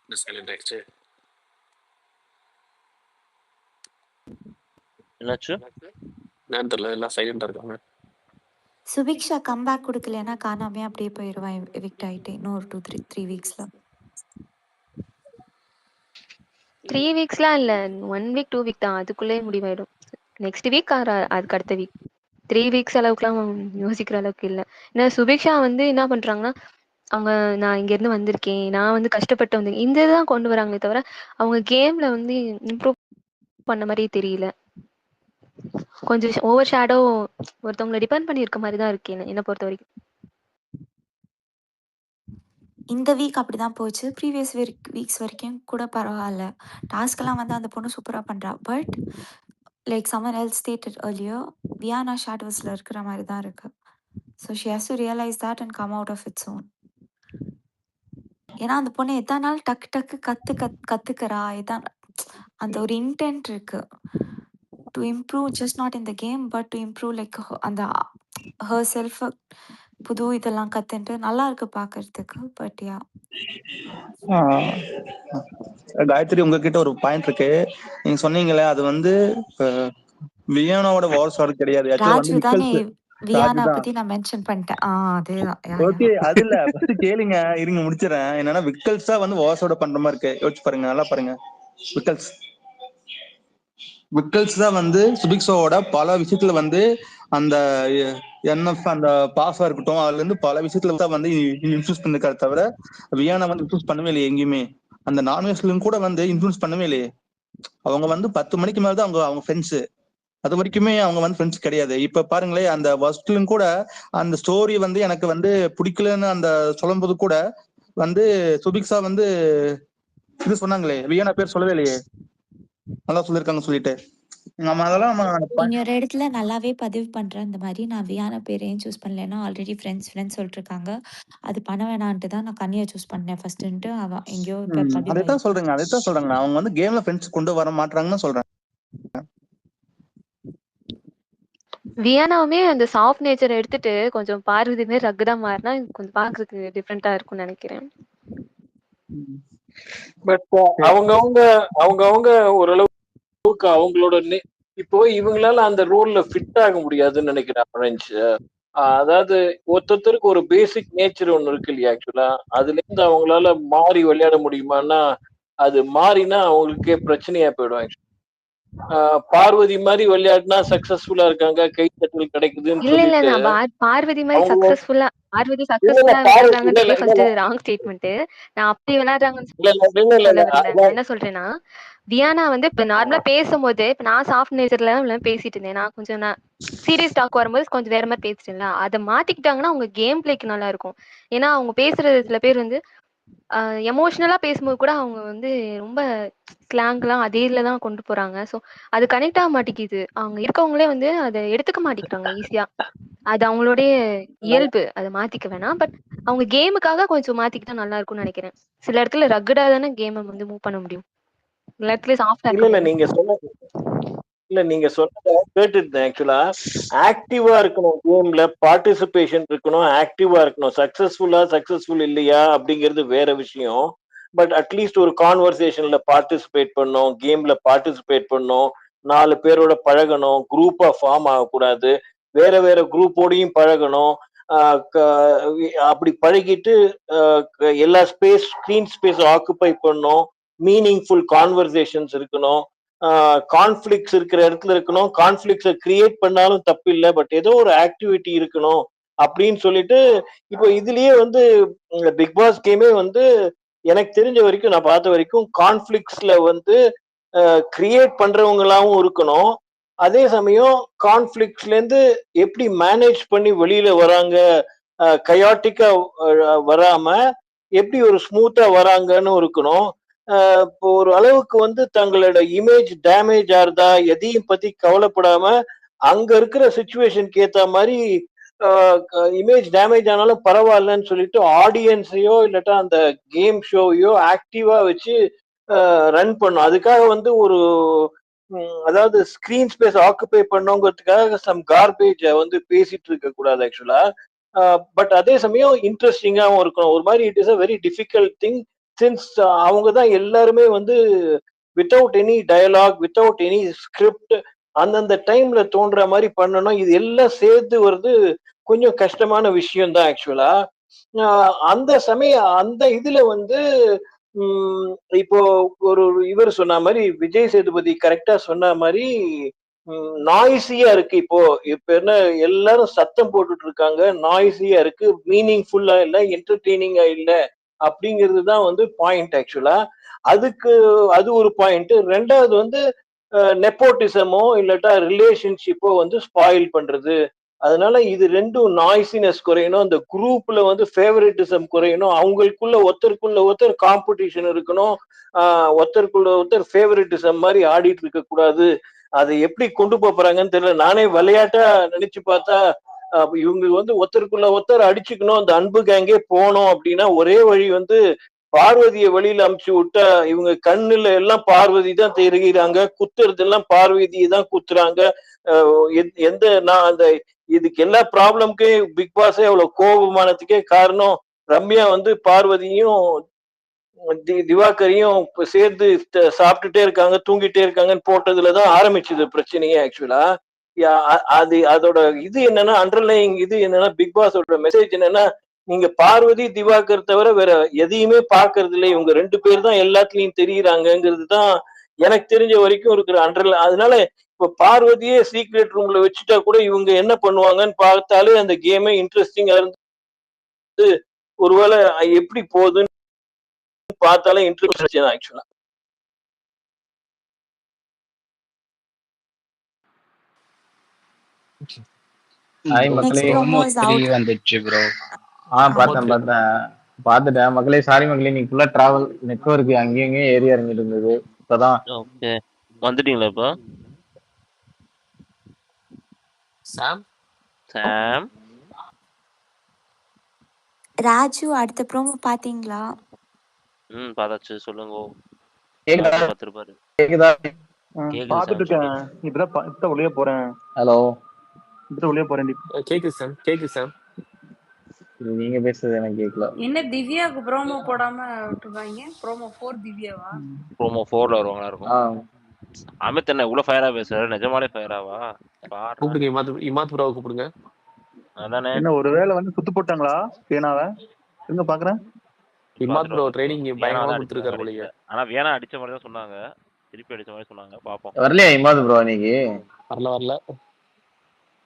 Silent ஆயிடுச்சு. என்னாச்சு? என்னன்னு தெரியல, எல்லாம் சைலண்டா இருக்காங்க. சுபிக்ஷா கம்பேக் கொடுக்கலன்னா காணாமே அப்படியே போயிடுவான், எவிக்ட் ஆயிட்டு இன்னொரு 2-3 வீக்ஸ்ல. 3 வீக்ஸ்லாம் இல்ல, 1 வீக் 2 வீக் தான், அதுக்குள்ளே முடிவாயிடும். நெக்ஸ்ட் வீக் அதுக்கு அடுத்த வீக். 3 வீக்ஸ் அளவுக்குலாம் யோசிக்கிற அளவுக்கு இல்லை. ஏன்னா சுபிக்ஷா வந்து என்ன பண்றாங்கன்னா, அவங்க நான் இங்க இருந்து வந்திருக்கேன், நான் வந்து கஷ்டப்பட்டு வந்து இந்த இதுதான் கொண்டு வராங்களே தவிர அவங்க கேம்ல வந்து இம்ப்ரூவ் பண்ண மாதிரியே தெரியல. கொஞ்சம் ஓவர் ஷேடோ ஒருத்தவங்களை டிபெண்ட் பண்ணி இருக்க மாதிரி தான் இருக்கு என்ன பொறுத்த வரைக்கும். இந்த வீக் அப்படிதான் போச்சு. ப்ரீவியஸ் வீக்ஸ் வரைக்கும் கூட பரவாயில்ல, டாஸ்க்கெல்லாம் வந்து அந்த பொண்ணு சூப்பராக பண்ணுறா. But like someone else stated earlier, Viana ஷேடோஸில் இருக்கிற மாதிரி தான் இருக்கு. So she has to realize that and come out of its own. ஏன்னா அந்த பொண்ணு எதானாலும் டக்கு டக்கு கற்றுக்கிறா, எதான் அந்த ஒரு இன்டென்ட் இருக்கு to improve, just not in the game but to improve like அந்த her self புது இதெல்லாம் கத்துன்ட்டு நல்லா இருக்கு பார்க்கறதுக்கு. But yeah. ஆஹ் காயத்ரி, உங்ககிட்ட ஒரு பாயிண்ட் இருக்கு. நீங்க சொன்னீங்களே அது வந்து வியானாவோட வார் ஸ்டார் கிடையாது, ஆக்சுவலா ராஜு வந்து தானே விக்கல்ஸ். வியானா ராஜுதான். பத்தி நான் மென்ஷன் பண்ணிட்டேன். அதேதான். யா யா. ஓகே, அது இல்ல, ஃபர்ஸ்ட் கேளுங்க, இருங்க முடிச்சிடறேன். என்னன்னா விக்கல்ஸா வந்து வார்ஸோட பண்ற மாதிரி இருக்கு. யோசிச்சு பாருங்க, நல்லா பாருங்க. விக்கல்ஸ் தான் வந்து சுபிக்ஸோட பல விஷயத்துல வந்து அந்த என்எஃப் அந்த பாஸா இருக்கட்டும், அதுல இருந்து பல விஷயத்துல தான் வந்து இன்ஃபுளுஸ் பண்ணிருக்காரு தவிர வியானா வந்து இன்ஃபுளுஸ் பண்ணவே இல்லையே எங்கேயுமே. அந்த நான்வெஜ்லயும் கூட வந்து இன்ஃபுளுஸ் பண்ணவே இல்லையே. அவங்க வந்து 10 மணிக்கு மேலதான் அவங்க ஃப்ரெண்ட்ஸ். அது வரைக்குமே அவங்க வந்து ஃப்ரெண்ட்ஸ் கிடையாது. இப்ப பாருங்களேன், அந்த ஃபர்ஸ்ட்லயும் கூட அந்த ஸ்டோரி வந்து எனக்கு வந்து பிடிக்கலன்னு அந்த சொல்லும் போது கூட வந்து சுபிக்ஸா வந்து இது சொன்னாங்களே, வியானா பேர் சொல்லவே இல்லையே, நல்லா சொல்லியிருக்காங்க சொல்லிட்டு. நம்ம அதெல்லாம் நம்ம இன்னொரு இடத்துல நல்லாவே பதிவு பண்றேன். இந்த மாதிரி நான் வியானா பேரையும் சூஸ் பண்ணலன்னா ஆல்ரெடி ஃப்ரெண்ட்ஸ் சொல்லிட்டு இருக்காங்க. அது பண்ண வேணான்ட்டு தான் நான் கன்னியை சூஸ் பண்ணேன் ஃபர்ஸ்ட்டுன்ட்டு அவன் எங்கேயோ இப்போ பதிவு அதைத்தான் சொல்றேங்க. அவங்க வந்து கேம்ல ஃப்ரெண்ட்ஸ் கொண்டு வர மாட்டாங்கன்னு சொல்றேன். வியானாவுமே அந்த சாஃப்ட் நேச்சர் எடுத்துட்டு கொஞ்சம் பார்வதியுமே ரக்குடா மாறினா கொஞ்சம் பாக்குறதுக்கு டிஃப்ரெண்டா இருக்கும்னு நினைக்கிறேன். பட் அவங்கவங்க ஓரளவுக்கு அவங்களோட இப்போ இவங்களால அந்த ரோல்ல ஃபிட் ஆக முடியாதுன்னு நினைக்கிறேன் ஃப்ரெண்ட்ஸ். அதாவது ஒருத்தருக்கு ஒரு பேசிக் நேச்சர் ஒண்ணு இருக்கு இல்லையா, ஆக்சுவலா அதுல இருந்து அவங்களால மாறி விளையாட முடியுமான்னா அது மாறினா அவங்களுக்கே பிரச்சனையா போயிடும். ஆக்சுவலா பார்வதி மாதிரி விளையாடினா சக்சஸ்ஃபுல்லா இருக்காங்க, கை தட்டல் கிடைக்குதுன்னு இல்ல இல்ல சொல்லிட்டு நான் பார்வதி மாதிரி அவங்க சக்சஸ்ஃபுல்லா விளையாடுறாங்கன்றதே ஃபர்ஸ்ட் ராங் ஸ்டேட்மெண்ட். நான் அப்படி விளையாடுறாங்கன்னு சொல்ல வரல. நான் என்ன சொல்றேன்னா, வியானா வந்து இப்ப நார்மலா பேசும்போது இப்ப நான் சாஃப்ட் நேச்சர்ல பேசிட்டு இருந்தேன். நான் கொஞ்சம் சீரியஸ் டாக் வரும்போது கொஞ்சம் வேற மாதிரி பேசிட்டேன்ல, அதை மாத்திக்கிட்டாங்கன்னா அவங்க கேம் பிளேக்கு நல்லா இருக்கும். ஏன்னா அவங்க பேசுறது சில பேர் வந்து எமோஷனலா பேசும்போது கூட அவங்க வந்து ரொம்ப ஸ்லாங்லாம் அதே தான் கொண்டு போறாங்க. ஸோ அது கனெக்ட் ஆக மாட்டேங்குது. அவங்க இருக்கவங்களே வந்து அதை எடுத்துக்க மாட்டேங்கிறாங்க ஈஸியா. அது அவங்களுடைய இயல்பு, அதை மாத்திக்க வேணாம். பட் அவங்க கேமுக்காக கொஞ்சம் மாத்திக்கிட்டா நல்லா இருக்கும்னு நினைக்கிறேன். சில இடத்துல ரக்குடா தானே கேமை வந்து மூவ் பண்ண முடியும், சில இடத்துல சாஃப்டா இருக்க முடியும். நீங்க சொன்னதை கேட்டுட்டேன். ஆக்சுவலா ஆக்டிவா இருக்கணும், கேம்ல பார்ட்டிசிபேஷன் இருக்கணும், ஆக்டிவா இருக்கணும். சக்சஸ்ஃபுல் இல்லையா அப்படிங்கிறது வேற விஷயம். பட் அட்லீஸ்ட் ஒரு கான்வர்சேஷன்ல பார்ட்டிசிபேட் பண்ணணும், கேம்ல பார்ட்டிசிபேட் பண்ணணும், 4 பேரோட பழகணும், குரூப்பா ஃபார்ம் ஆகக்கூடாது, வேற வேற குரூப்போடையும் பழகணும். அப்படி பழகிட்டு எல்லா ஸ்கிரீன் ஸ்பேஸ் ஆக்குபை பண்ணணும், மீனிங்ஃபுல் கான்வர்சேஷன்ஸ் இருக்கணும், கான்ஃபிளிக்ஸ் இருக்கிற இடத்துல இருக்கணும். கான்ஃபிளிக்ஸை கிரியேட் பண்ணாலும் தப்பு இல்லை, பட் ஏதோ ஒரு ஆக்டிவிட்டி இருக்கணும் அப்படின்னு சொல்லிட்டு இப்போ இதுலயே வந்து பிக் பாஸ் கேமே வந்து எனக்கு தெரிஞ்ச வரைக்கும், நான் பார்த்த வரைக்கும் கான்ஃபிளிக்ஸ்ல வந்து கிரியேட் பண்றவங்களாவும் இருக்கணும், அதே சமயம் கான்ஃபிளிக்ஸ்ல இருந்து எப்படி மேனேஜ் பண்ணி வெளியில வராங்க, கயாட்டிக்கா வராம எப்படி ஒரு ஸ்மூத்தா வராங்கன்னு இருக்கணும். இப்போ ஒரு அளவுக்கு வந்து தங்களோட இமேஜ் டேமேஜ் ஆகுதா எதையும் பத்தி கவலைப்படாம அங்க இருக்கிற சிச்சுவேஷனுக்கு ஏத்த மாதிரி இமேஜ் டேமேஜ் ஆனாலும் பரவாயில்லன்னு சொல்லிட்டு ஆடியன்ஸையோ இல்லாட்டா அந்த கேம் ஷோவையோ ஆக்டிவா வச்சு ரன் பண்ணும். அதுக்காக வந்து ஒரு அதாவது ஸ்கிரீன் ஸ்பேஸ் ஆக்குபை பண்ணுங்கிறதுக்காக சம் கார்பேஜ வந்து பேசிட்டு இருக்க கூடாது ஆக்சுவலா. பட் அதே சமயம் இன்ட்ரெஸ்டிங்காகவும் இருக்கணும். ஒரு மாதிரி it is a very difficult thing since அவங்க தான் எல்லாருமே வந்து without any dialogue, without any script அந்தந்த டைம்ல தோன்ற மாதிரி பண்ணணும். இது எல்லாம் சேர்த்து வருது கொஞ்சம் கஷ்டமான விஷயம் தான் ஆக்சுவலா. அந்த சமயம் அந்த இதுல வந்து இப்போ ஒரு இவர் சொன்ன மாதிரி விஜய் சேதுபதி கரெக்டா சொன்ன மாதிரி நாய்ஸியா இருக்கு. இப்ப என்ன எல்லாரும் சத்தம் போட்டுட்டு இருக்காங்க, நாய்ஸியா இருக்கு, மீனிங்ஃபுல்லா இல்ல, என்டர்டெய்னிங்கா இல்ல அப்படிங்கிறது தான் வந்து பாயிண்ட் ஆக்சுவலா. அது ஒரு பாயிண்ட். ரெண்டாவது வந்து நெப்போட்டிசமோ இல்லாட்டா ரிலேஷன்ஷிப்போ வந்து ஸ்பாயில் பண்றது. அதனால இது ரெண்டும் நாய்ஸினஸ் குறையணும், அந்த குரூப்ல வந்து ஃபேவரட்டிசம் குறையணும், அவங்களுக்குள்ள ஒருத்தருக்குள்ள ஒருத்தர் காம்படிஷன் இருக்கணும், ஒருத்தருக்குள்ள ஒருத்தர் ஃபேவரட்டிசம் மாதிரி ஆடிட்டு இருக்க கூடாது. அதை எப்படி கொண்டு போறாங்கன்னு தெரியல. நானே விளையாட்டா நினைச்சு பார்த்தா இவங்க வந்து ஒருத்தருக்குள்ள ஒருத்தர் அடிச்சுக்கணும், அந்த அன்பு கேங்கே போனோம் அப்படின்னா ஒரே வழி வந்து பார்வதியை வெளியில அமுச்சு விட்டா இவங்க கண்ணுல எல்லாம் பார்வதி தான் தெரிகிறாங்க, குத்துறது எல்லாம் பார்வதியை தான் குத்துறாங்க. அந்த இதுக்கு எல்லா ப்ராப்ளம்க்கே பிக் பாஸே அவ்வளவு கோபமானதுக்கே காரணம் ரம்யா வந்து பார்வதியும் திவாகரையும் சேர்ந்து சாப்பிட்டுட்டே இருக்காங்க தூங்கிட்டே இருக்காங்கன்னு போட்டதுலதான் ஆரம்பிச்சது பிரச்சனையே. ஆக்சுவலா அது அதோட இது என்னன்னா அண்டர்லைங் இது என்னன்னா பிக் பாஸோட மெசேஜ் என்னன்னா நீங்க பார்வதி திவாகர் தவிர வேற எதையுமே பாக்குறது இல்லை, இவங்க 2 பேர் தான் எல்லாத்துலயும் தெரியுறாங்கிறது தான் எனக்கு தெரிஞ்ச வரைக்கும் இருக்கிற அண்டர்லைன். அதனால இப்ப பார்வதியே சீக்ரெட் ரூம்ல வச்சுட்டா கூட இவங்க என்ன பண்ணுவாங்கன்னு பார்த்தாலே அந்த கேமே இன்ட்ரெஸ்டிங்கா இருந்து ஒருவேளை எப்படி போகுதுன்னு பார்த்தாலே இன்ட்ரெஸ்ட் ஆக்சுவலா. ஹாய் Next மக்களே, promo is 3 out. வந்துச்சு ப்ரோ. ஆமாம் பார்த்துட்டேன் மக்களே. சாரி மக்களே, நீ ஃபுல்லா டிராவல் நெட்வொர்க் அங்கேயும் இங்கேயும் ஏறி இறங்கிட்டு இருந்தது. இப்பதான் ஓகே வந்துட்டீங்களா இப்போ? சாம் சாம் ராஜு அடுத்த ப்ரோமோ பாத்தீங்களா? பார்த்தாச்சு. சொல்லுங்க. கேக்குதா? ராஜு பார்த்துருப்பாரு. கேக்குதா? கேக்குது பாத்துட்டு சாம், இருக்கேன். சொல்லுங்க. இப்பதான் வெளியே போறேன். ஹலோ, இப்பதான் வெளியே போறேன். கேக்குது சாம். நீங்க பேசுறது எனக்கு கேட்கல. என்ன திவ்யாவுக்கு ப்ரோமோ போடாம விட்டுருக்காங்க? ப்ரோமோ 4 திவ்யாவா? ப்ரோமோ 4ல வருவாங்களா இருக்கும். அமித் என்ன இவ்வளவு ஃபயரா பேசுறாரு? நிஜமாலே ஃபயராவா? கூப்பிடுங்க, இமாத் ப்ரோவை கூப்பிடுங்க. அதானே. என்ன ஒருவேளை வந்து சுத்து போட்டாங்களா பேனாவை? எங்க பாக்குறேன். இமாத் ப்ரோ ட்ரைனிங் பயங்கரமா அடிச்சிருக்காங்க கொடுத்துருக்காரு போலீங்க. ஆனா வேணா அடிச்ச மாதிரி தான் சொன்னாங்க. திருப்பி அடிச்ச மாதிரி சொன்னாங்க. பாப்போம். வரலையா இமாத் ப்ரோ இன்னைக்கு? வரல.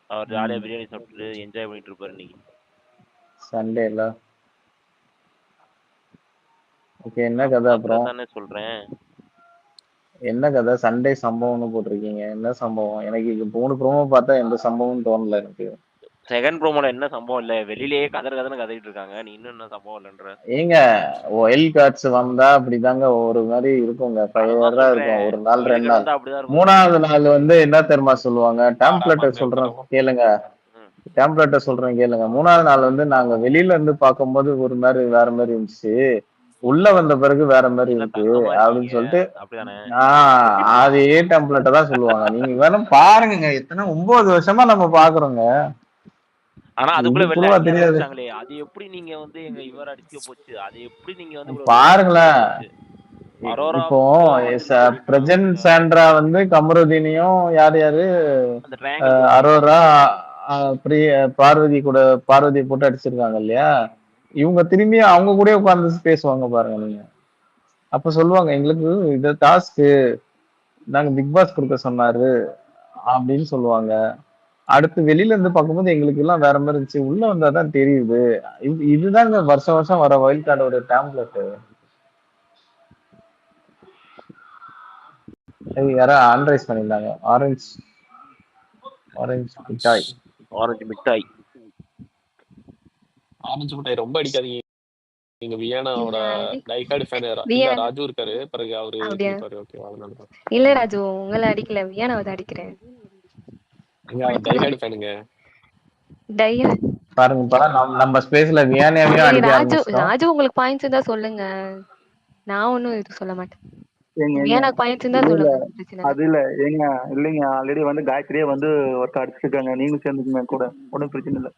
அவர் ஜாலியா பிரியாணி சாப்பிட்டு என்ஜாய் பண்ணிட்டு இருப்பாரு இன்னைக்கு. சண்டே இல்ல. ஓகே, என்ன கதை அப்புறம்? தானே சொல்றேன். என்ன கதை? சண்டே சம்பவம்னு போட்டிருக்கீங்க. என்ன சம்பவம்? எனக்கு இது 3 ப்ரோமோ பார்த்தா எந்த சம்பவமும் தோணல எனக்கு. செகண்ட் ப்ரோமோல என்ன சம்பவம் இல்ல, வெளியிலேயே கதன்னு கதைட்டு இருக்காங்க. நீ இன்னும் என்ன சம்பவம் இல்லன்ற? ஏங்க ஒயில் கார்ட்ஸ் வந்தா அப்படிதாங்க ஒரு மாதிரி இருக்குங்க. ஃபயரா இருக்கும் ஒரு நாள் 2 நாள். 3ஆவது நாள் வந்து என்ன தெரியுமா சொல்லுவாங்க? டேம்ப்ளேட்டர் சொல்றேன் கேளுங்க. 3ஆவது நாள் வந்து நாங்க வெளியில இருந்து பார்க்கும்போது ஒரு மாதிரி வேற மாதிரி இருந்துச்சு, உள்ள வந்த பிறகு வேற மாதிரி இருக்கு அப்படின்னு சொல்லிட்டு அதே டெம்ப்ளேட்டை தான் சொல்லுவாங்க. நீங்க வேணும் பாருங்க, எத்தனை 9 வருஷமா நம்ம பாக்குறோங்க. ஆனா அதுக்குள்ள வெளில தெரியாது. அது எப்படி நீங்க வந்து எங்க இவர் அடிக்க போச்சு? அது எப்படி நீங்க வந்து பாருங்களேன். இப்போ பிரஜன் சாண்ட்ரா வந்து கமருதீனையும் யாரு அரோரா பார்வதி கூட பார்வதியை போட்டு அடிச்சிருக்காங்க இல்லையா? இவங்க திரும்பி அவங்க கூட உட்கார்ந்து பேசுவாங்க பாருங்க நீங்க. அப்ப சொல்லுவாங்க எங்களுக்கு இது டாஸ்க் நாங்க பிக் பாஸ் கொடுக்க சொன்னாரு அப்படின்னு சொல்லுவாங்க. அடுத்து வெளியில இருந்து பார்க்கும்போது எங்களுக்கு எல்லாம் வேற மாதிரி இருந்துச்சு, உள்ள வந்தாதான் தெரியுது. இதுதாங்க வருஷம் வருஷம் வர வைல்ட் கார்டோட டேம்ப்ளெட். யாரா ஆன்ரைஸ் பண்ணிருந்தாங்க. ஆரஞ்சு மிட்டாய். ஆரஞ்சு மிட்டாய் ரொம்ப அடிக்காதீங்க. நீங்க வியானாவோட டைஹார்ட் ஃபேன். ராஜு இருக்காரு பிறகு அவரு இருப்பாரு. ஓகே அதனால இல்ல ராஜு உங்களை அடிக்கல, வியானாவை அடிக்கிறேன். டைஹார்ட் ஃபேனுங்க. பாருங்கப்பா நம்ம ஸ்பேஸ்ல வியானாவே அடிக்க ஆரம்பிச்சோம். ராஜு உங்களுக்கு பாயிண்ட்ஸ் இருந்தா சொல்லுங்க, நான் ஒண்ணும் இது சொல்ல மாட்டேன். வியானாக்கு பாயிண்ட்ஸ் இருந்தா சொல்லுங்க. அது இல்ல ஏங்க, இல்லைங்க ஆல்ரெடி வந்து காயத்ரியே வந்து ஒருத்தர் அடிச்சிருக்காங்க, நீங்களும் சேர்ந்துக்குங்க கூட, ஒன்றும் பிரச்சனை இல்லை.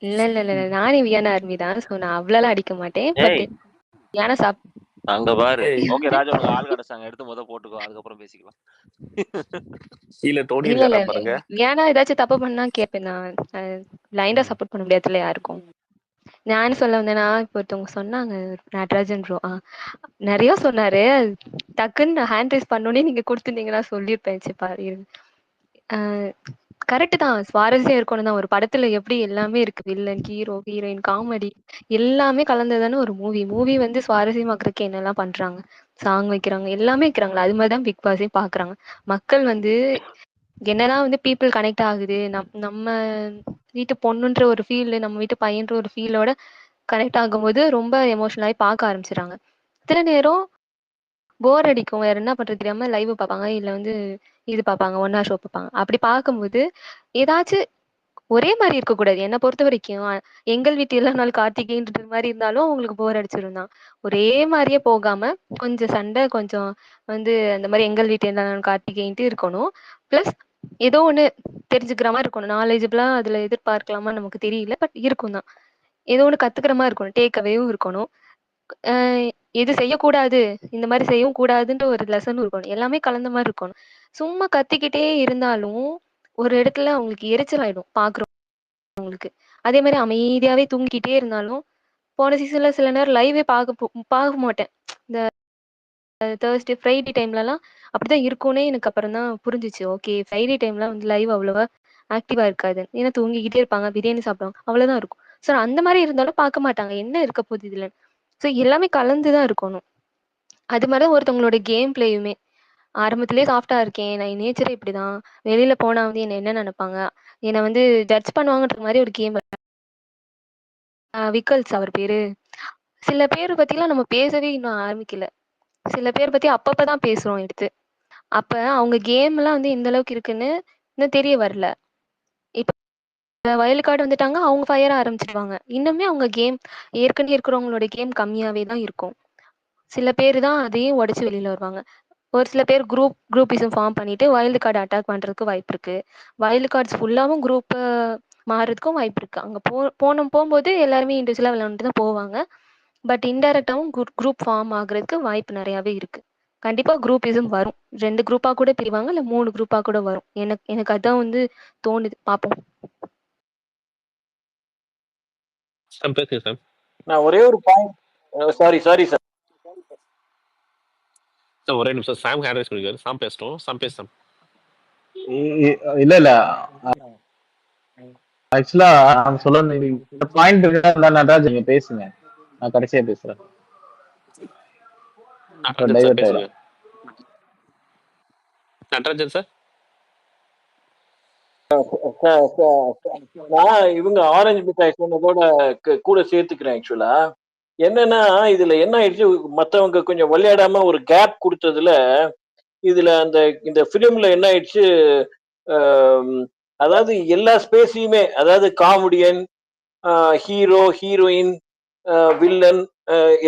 இல்ல நானே வியானா ஆர்மி தான். சோ நான் அவ்வளவு அடிக்க மாட்டேன். பட் வியானா அங்க பாரு. ஓகே ராஜா, உங்க ஆள் கடைச்சாங்க, எடுத்து போட்டுக்கோ, அதுக்கப்புறம் பேசிக்கலாம். இல்ல வியானா ஏதாச்சும் தப்பு பண்ணா கேட்பேன். நான் லைண்டா சப்போர்ட் பண்ண முடியாதுல யாருக்கும். நான் சொல்ல வந்தேன்னா இப்போ ஒருத்தவங்க சொன்னாங்க நடராஜன் ப்ரோ நிறைய சொன்னாரு, டக்குன்னு ஹேண்ட் ரைஸ் பண்ணோன்னே நீங்க கொடுத்துருந்தீங்கன்னா சொல்லியிருப்பேன். கரெக்ட் தான், சுவாரஸ்யம் இருக்கணும் தான். ஒரு படத்துல எப்படி எல்லாமே இருக்கு, வில்லன், ஹீரோ, ஹீரோயின், காமெடி எல்லாமே கலந்ததானே ஒரு மூவி வந்து சுவாரஸ்யமாக்குறதுக்கு என்னெல்லாம் பண்றாங்க, சாங் வைக்கிறாங்க, எல்லாமே வைக்கிறாங்களா. அது மாதிரிதான் பிக் பாஸே பாக்குறாங்க மக்கள். வந்து என்னதான் வந்து பீப்புள் கனெக்ட் ஆகுது, நம்ம வீட்டு பொண்ணுன்ற ஒரு ஃபீல், நம்ம வீட்டு பையன்ற ஒரு ஃபீலோட கனெக்ட் ஆகும்போது ரொம்ப எமோஷனலாகி பார்க்க ஆரம்பிச்சிடறாங்க. சில நேரம் போர் அடிக்கும், வேற என்ன பண்றது தெரியாம லைவ் பார்ப்பாங்க, இல்ல வந்து இது பார்ப்பாங்க, ஒன்னா ஷோ பார்ப்பாங்க. அப்படி பார்க்கும்போது ஏதாச்சும் ஒரே மாதிரி இருக்கக்கூடாது. என்னை பொறுத்த வரைக்கும் எங்கள் வீட்டு எல்லா நாள் கார்த்திகைன்ற மாதிரி இருந்தாலும் அவங்களுக்கு போர் அடிச்சிடும் தான். ஒரே மாதிரியே போகாம கொஞ்சம் சண்டை, கொஞ்சம் வந்து அந்த மாதிரி எங்கள் வீட்டு எல்லா நாள் கார்த்திகைன்ட்டு இருக்கணும். பிளஸ் ஏதோ ஒண்ணு தெரிஞ்சுக்கிற மாதிரி இருக்கணும். நாலேஜபிளா அதுல எதிர்பார்க்கலாமா நமக்கு தெரியல. பட் இருக்கும் தான். ஏதோ ஒண்ணு கத்துக்கிற மாதிரி இருக்கணும். டேக் அவேவும் இருக்கணும். எது செய்யக்கூடாது, இந்த மாதிரி செய்யவும் கூடாதுன்ற ஒரு லெசனும் இருக்கணும். எல்லாமே கலந்த மாதிரி இருக்கணும். சும்மா கத்திக்கிட்டே இருந்தாலும் ஒரு இடத்துல அவங்களுக்கு எரிச்சல் ஆயிடும் பாக்குறவங்களுக்கு. அதே மாதிரி அமைதியாவே தூங்கிக்கிட்டே இருந்தாலும் போன சீசன்ல சில நேரம் லைவே பார்க்க மாட்டேன். இந்த தேர்ஸ்டே ஃப்ரைடே டைம்லலாம் அப்படிதான் இருக்கும்னே எனக்கு அப்புறம் தான் புரிஞ்சிச்சு. ஓகே, ஃப்ரைடே டைம்ல வந்து லைவ் அவ்வளவா ஆக்டிவா இருக்காது. ஏன்னா தூங்கிக்கிட்டே இருப்பாங்க, பிரியாணி சாப்பிடுவாங்க, அவ்வளவுதான் இருக்கும். ஸோ அந்த மாதிரி இருந்தாலும் பார்க்க மாட்டாங்க, என்ன இருக்க போகுது இதுல. ஸோ எல்லாமே கலந்து தான் இருக்கணும். அது மாதிரிதான் ஒருத்தவங்களோட கேம் பிளேயுமே. ஆரம்பத்திலேயே சாஃப்டா இருக்கேன், நான் நேச்சரே இப்படிதான், வெளியில போனா வந்து என்ன நினைப்பாங்க, என்னை வந்து ஜட்ஜ் பண்ணுவாங்கன்ற மாதிரி ஒரு கேம். விக்கல்ஸ் அவர் பேரு. சில பேர் பத்திலாம் நம்ம பேசவே இன்னும் ஆரம்பிக்கல. சில பேர் பத்தி அப்பப்பதான் பேசுறோம் எடுத்து. அப்ப அவங்க கேம்லாம் வந்து எந்த அளவுக்கு இருக்குன்னு இன்னும் தெரிய வரல. இப்ப வயல் கார்டு வந்துட்டாங்க, அவங்க ஃபயர் ஆரம்பிச்சிருவாங்க. இன்னுமே அவங்க கேம் ஏற்கனவே இருக்கிறவங்களோட கேம் கம்மியாவே தான் இருக்கும். சில பேர் தான் அதையும் உடைச்சு வெளியில வருவாங்க. ஒரு சில பேர் குரூப்பிசம் ஃபார்ம் பண்ணிட்டு வைல்டு கார்டு அட்டாக் பண்றதுக்கு வாய்ப்பு இருக்கு. வைல்டு கார்ட்ஸ் ஃபுல்லாவும் குரூப் மாறுறதுக்கும் வாய்ப்பு இருக்கு. அங்க போகும்போது எல்லாருமே இண்டிவிஜுவலா விளையாண்டுட்டு தான் போவாங்க. பட் இன்டைரக்டாவும் குரூப் ஃபார்ம் ஆகுறதுக்கு வாய்ப்பு நிறையவே இருக்கு. கண்டிப்பா குரூப்பிசம் வரும். 2 குரூப்பா கூட பிரிவாங்க, இல்ல 3 குரூப்பா கூட வரும். எனக்கு அதான் வந்து தோணுது. பாப்போம். பேசுங்க சார். நான் ஒரே ஒரு பாயிண்ட், சாரி சார், ஒரே நிமிஷம். சாம் ஹேண்ட் ரைஸ் பண்ணிருக்காரு. சாம் பேசட்டும். சாம் பேசும். இல்ல ஆக்சுவலா நான் சொல்ல பாயிண்ட் இருக்கா நடராஜ், நீங்க பேசுங்க, நான் கடைசியா பேசுறேன். நடராஜன் சார், நான் இவங்க ஆரஞ்சு மிட்டாய் சொன்னதோட கூட சேர்த்துக்கிறேன். ஆக்சுவலா என்னன்னா, இதுல என்ன ஆயிடுச்சு, மத்தவங்க கொஞ்சம் விளையாடாம ஒரு கேப் கொடுத்ததுல இதுல இந்த பிலிம்ல என்ன ஆயிடுச்சு, அதாவது எல்லா ஸ்பேஸையுமே, அதாவது காமெடியன், ஹீரோ, ஹீரோயின், வில்லன்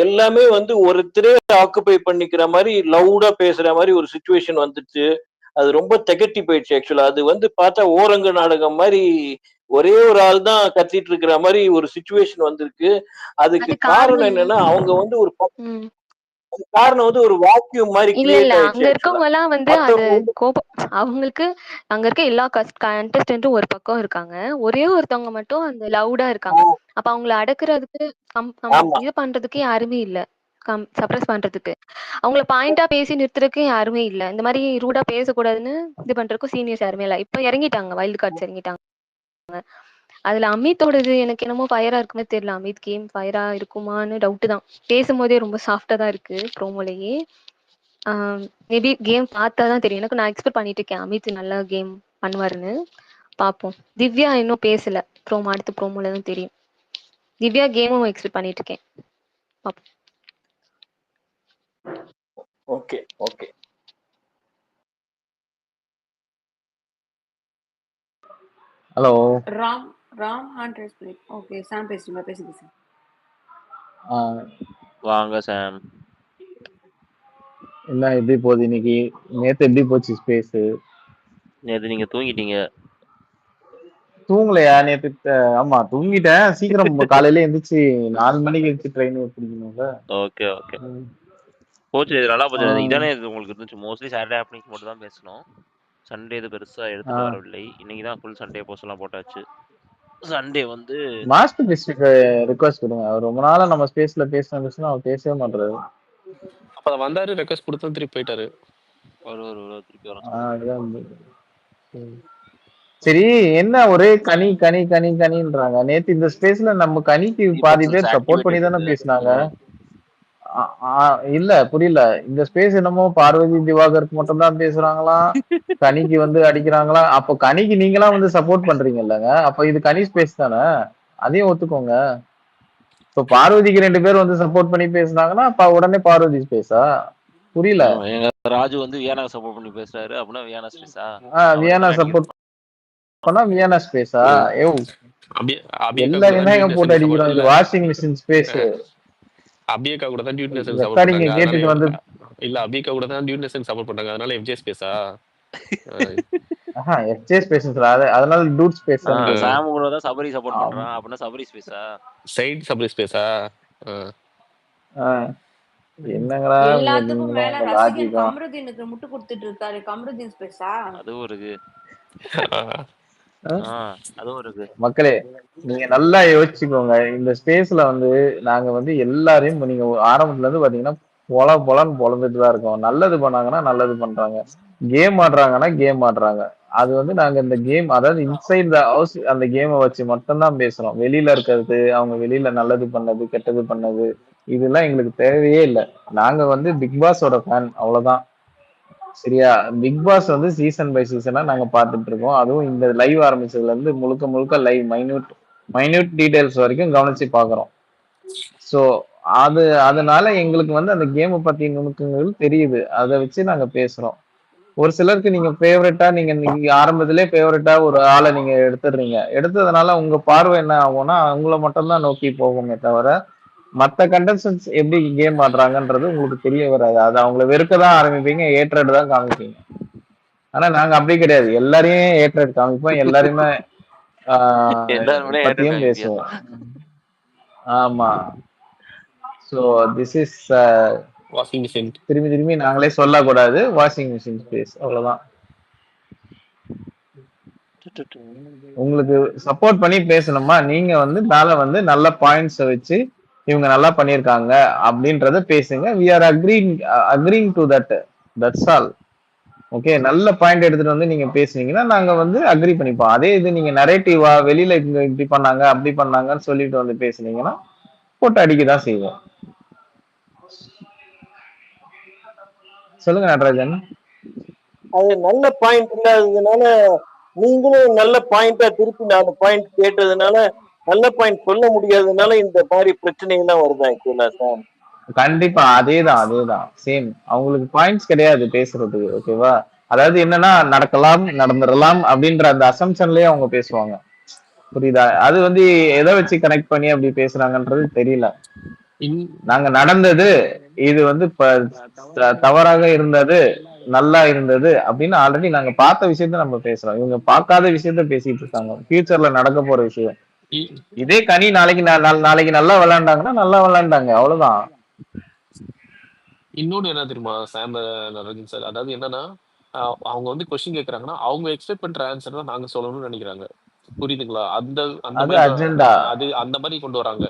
எல்லாமே வந்து ஒருத்தரே ஆக்குபை பண்ணிக்கிற மாதிரி லவுடா பேசுற மாதிரி ஒரு சுச்சுவேஷன் வந்துச்சு. அது ரொம்ப திகட்டி போயிடுச்சு. ஆக்சுவலா அது வந்து பார்த்தா ஓரங்க நாடகம் மாதிரி ஒரே ஒரு ஆள் தான் கத்திட்டு இருக்கிற மாதிரி ஒரு சுச்சுவேஷன் வந்திருக்கு. அதுக்கு காரணம் என்னன்னா, அவங்க வந்து ஒரு காரணம் வந்து ஒரு வாக்கியம் மாதிரி கிரியேட் ஆயிடுச்சு. அங்க இருக்கவங்க எல்லாம் வந்து அது அவங்களுக்கு அங்க இருக்க எல்லா கண்டஸ்டன்ட்டும் ஒரு பக்கம் இருக்காங்க, ஒரே ஒருத்தவங்க மட்டும் அந்த லவுடா இருக்காங்க. அப்ப அவங்கள அடக்குறதுக்கு இது பண்றதுக்கு யாருமே இல்ல, சப்ரஸ் பண்றதுக்கு. அவங்கள பாயிண்டா பேசி நிறுத்துறதுக்கு யாருமே இல்ல. இந்த மாதிரி ரூடா பேசக்கூடாதுன்னு இது பண்றதுக்கும் சீனியர்ஸ் யாருமே இல்ல. இப்ப இறங்கிட்டாங்க, வைல்டு கார்ட்ஸ் இறங்கிட்டாங்க. அதுல அமித்தோடது எனக்கு என்னமோ ஃபயரா இருக்குமே தெரியல. அமித் கேம் ஃபயரா இருக்குமான்னு டவுட் தான். பேசும்போதே ரொம்ப சாஃப்டா தான் இருக்கு ப்ரோமோலயே. மேபி கேம் பார்த்தாதான் தெரியும். எனக்கு நான் எக்ஸ்பெக்ட் பண்ணிட்டு இருக்கேன் அமித் நல்லா கேம் பண்ணுவாருன்னு. பார்ப்போம். திவ்யா இன்னும் பேசல. அடுத்த ப்ரோமோல தான் தெரியும். திவ்யா கேமும் எக்ஸ்பெக்ட் பண்ணிட்டு இருக்கேன். பார்ப்போம். Okay okay. Hello Ram hand rice பண்ணி. ஓகே, சாம் பேசுங்க, பேசுங்க சார். வாங்க சாம். என்ன எப்படி போகுது இன்னைக்கு? நேத்து எப்படி போச்சு ஸ்பேஸ்? நேத்து நீங்க தூங்கிட்டீங்க. தூங்கலையா நேத்து? ஆமா தூங்கிட்டேன். சீக்கிரம் காலையில எந்திரிச்சு 4 மணிக்கு எந்திரிச்சு ட்ரெயின் பிடிக்கணும்ல. ஓகே ஓகே, போச்சு. இது நல்லா போச்சு. இதானே இது உங்களுக்கு இருந்துச்சு. மோஸ்ட்லி சாட்டர்டே ஆஃப்டர்நூன் மட்டும் தான் பேசணும். சண்டே இது பெருசா எடுத்துட்டு வரவில்லை. இன்னைக்கு தான் ஃபுல் சண்டே போஸ்ட் எல்லாம் போட்டாச்சு. சண்டே வந்து மாஸ்டர் டிஸ்ட்ரிக்ட் ரிக்வெஸ்ட் கொடுங்க. அவர் ரொம்ப நாளா நம்ம ஸ்பேஸ்ல பேசணும் அவர் பேசவே மாட்டாரு. அப்ப வந்தாரு, ரெக்வெஸ்ட் கொடுத்தா திருப்பி போயிட்டாரு. திருப்பி வரோம். சரி, என்ன ஒரே கனி கனி கனி கனின்றாங்க. நேத்து இந்த ஸ்பேஸ்ல நம்ம கனிக்கு பாதி பேர் சப்போர்ட் பண்ணி தானே பேசினாங்க. இல்ல புரியல. இந்த ஸ்பேஸ் என்னமோ பார்வதி திவாகருக்கு மட்டும் தான் பேசுறாங்களாம், கனிக்கு வந்து அடிக்கிறாங்களா? அப்ப கனிக்கு நீங்களாம் வந்து சப்போர்ட் பண்றீங்க இல்லங்க? அப்ப இது கனி ஸ்பேஸ் தானே, அதையும் ஒத்துக்கோங்க. இப்ப பார்வதிக்கு 2 பேர் வந்து சப்போர்ட் பண்ணி பேசுனாங்கன்னா அப்ப உடனே பார்வதி ஸ்பேஸா? புரியல. ராஜு வந்து வியானா சப்போர்ட் பண்ணி பேசுறாரு அப்படின்னா வியானா ஸ்பேஸா? வியானா சப்போர்ட் பண்ணா வியானா ஸ்பேஸா? எல்லா விநாயகம் போட்டு அடிக்கிறோம். இது வாஷிங் மிஷின் ஸ்பேஸ். அபியக்கா கூட தான் டியூட் நேசன் சப்போர்ட் பண்ணாங்க. இல்ல அபியக்கா கூட தான் டியூட் நேசன் சப்போர்ட் பண்ணாங்க. அதனால எஃப்ஜே ஸ்பேஸா? எஃப்ஜே ஸ்பேஸ் அதனால டூட் ஸ்பேஸ் சாம் கூட தான் சபரி சப்போர்ட் பண்றான் அப்படின்னா சபரி ஸ்பேஸா சைடு சபரி ஸ்பேஸா என்னங்கடா எல்லாத்துக்கும் மேல நீங்களும் ரசிகன் லாஜிக்கும் கமருதீனுக்கு முட்டு கொடுத்துட்டு இருக்காரு. கமருதீன் ஸ்பேஸா? அதுவும் இருக்கு. அதுவும் இருக்கு. மக்களே நீங்க நல்லா யோசிச்சுக்கோங்க. இந்த ஸ்பேஸ்ல வந்து நாங்க வந்து எல்லாரையும் நீங்க ஆரம்பத்துல இருந்து பாத்தீங்கன்னா பொலன்னு பொழந்துட்டு தான் இருக்கோம். நல்லது பண்ணாங்கன்னா நல்லது பண்றாங்க, கேம் ஆடுறாங்கன்னா கேம் ஆடுறாங்க. அது வந்து நாங்க இந்த கேம், அதாவது இன்சைட் த ஹவுஸ் அந்த கேமை வச்சு மட்டும்தான் பேசுறோம். வெளியில இருக்கிறது, அவங்க வெளியில நல்லது பண்ணது கெட்டது பண்ணது இதெல்லாம் எங்களுக்கு தேவையே இல்லை. நாங்க வந்து பிக் பாஸோட ஃபேன், அவ்வளவுதான். சரியா? பிக் பாஸ் வந்து சீசன் பை சீசனா நாங்க பார்த்துட்டு இருக்கோம். அதுவும் இந்த லைவ் ஆரம்பிச்சதுல இருந்து முழுக்க முழுக்க லைவ் மைன்யூட் டீடைல்ஸ் வரைக்கும் கவனிச்சு பாக்குறோம். சோ அதனால எங்களுக்கு வந்து அந்த கேமை பத்தி நுணுக்கங்கள் தெரியுது. அதை வச்சு நாங்க பேசுறோம். ஒரு சிலருக்கு நீங்க ஃபேவரட்டா நீங்க ஆரம்பத்திலே ஃபேவரட்டா ஒரு ஆளை நீங்க எடுத்ததுனால உங்க பார்வை என்ன ஆகும்னா அவங்கள மட்டும் தான் நோக்கி போகுமே தவிர மத்த கண்டஸ்டன்ஸ் எப்படி கேம் ஆடுறாங்கன்றது உங்களுக்கு தெரிய வராது. அது அவங்கள வெறுக்கதான் ஆரம்பிப்பீங்க, ஏட்ரட் தான் காமிப்பீங்க. ஆனா நாங்க அப்படி கிடையாது, எல்லாரையும் ஏட்ரட் காமிப்போம், எல்லாருமே பத்தியும் பேசுவோம். ஆமா. So this is washing machine. திரும்பி நாங்களே சொல்லக்கூடாது, வாஷிங் மிஷின் ஸ்பேஸ், அவ்வளவுதான். உங்களுக்கு சப்போர்ட் பண்ணி பேசணுமா, நீங்க வந்து மேல வந்து நல்ல பாயிண்ட்ஸ் வச்சு இவங்க நல்லா பண்ணிருக்காங்க அப்படின்றத பேசுங்க. we are agreeing to that, that's all. Okay, நல்ல பாயிண்ட் எடுத்துட்டு வந்து நீங்க பேசுனீங்கன்னா நாங்க வந்து அக்ரி பண்ணிப்போம். அதே இது நீங்க நரேட்டிவா வெளியில இப்படி பண்ணாங்க அப்படி பண்ணாங்கன்னு சொல்லிட்டு வந்து பேசுனீங்கன்னா போட்டு அடிக்கதான் செய்வோம். சொல்லுங்க நடராஜன். அது நல்ல பாயிண்ட் இல்லாததுனால நீங்களும் நல்ல பாயிண்டா திருப்பி 4 பாயிண்ட் கேட்டதுனால நல்ல பாயிண்ட் சொல்ல முடியாததுனால இந்த மாதிரி பிரச்சனை எல்லாம் வருதா ஆக்சுவலா சார்? கண்டிப்பா அதேதான் சேம். அவங்களுக்கு பாயிண்ட்ஸ் கிடையாது பேசுறதுக்கு. ஓகேவா? அதாவது என்னன்னா நடக்கலாம் நடந்துடலாம் அப்படின்ற அந்த அசம்ஷன்லயே அவங்க பேசுவாங்க. புரியுதா? அது வந்து எதை வச்சு கனெக்ட் பண்ணி அப்படி பேசுறாங்கன்றது தெரியல. நாங்க நடந்தது இது வந்து தவறாக இருந்தது, நல்லா இருந்தது அப்படின்னு ஆல்ரெடி நாங்க பார்த்த விஷயத்த நம்ம பேசுறோம். இவங்க பார்க்காத விஷயத்த பேசிட்டு இருக்காங்க, ஃபியூச்சர்ல நடக்க போற விஷயம். இதே கனி நாளைக்கு நல்லா விளையாண்டாங்கன்னா நல்லா விளையாண்டாங்க, அவ்வளவுதான். இன்னொன்னு என்ன தெரியுமா சாம் நரேந்திரன் சார், அதாவது என்னன்னா அவங்க வந்து கொஸ்டின் கேக்குறாங்கன்னா அவங்க எக்ஸ்பெக்ட் பண்ற ஆன்சர் தான் நாங்க சொல்லணும்னு நினைக்கிறாங்க. புரியுதுங்களா? அந்த அந்த மாதிரி கொண்டு வராங்க.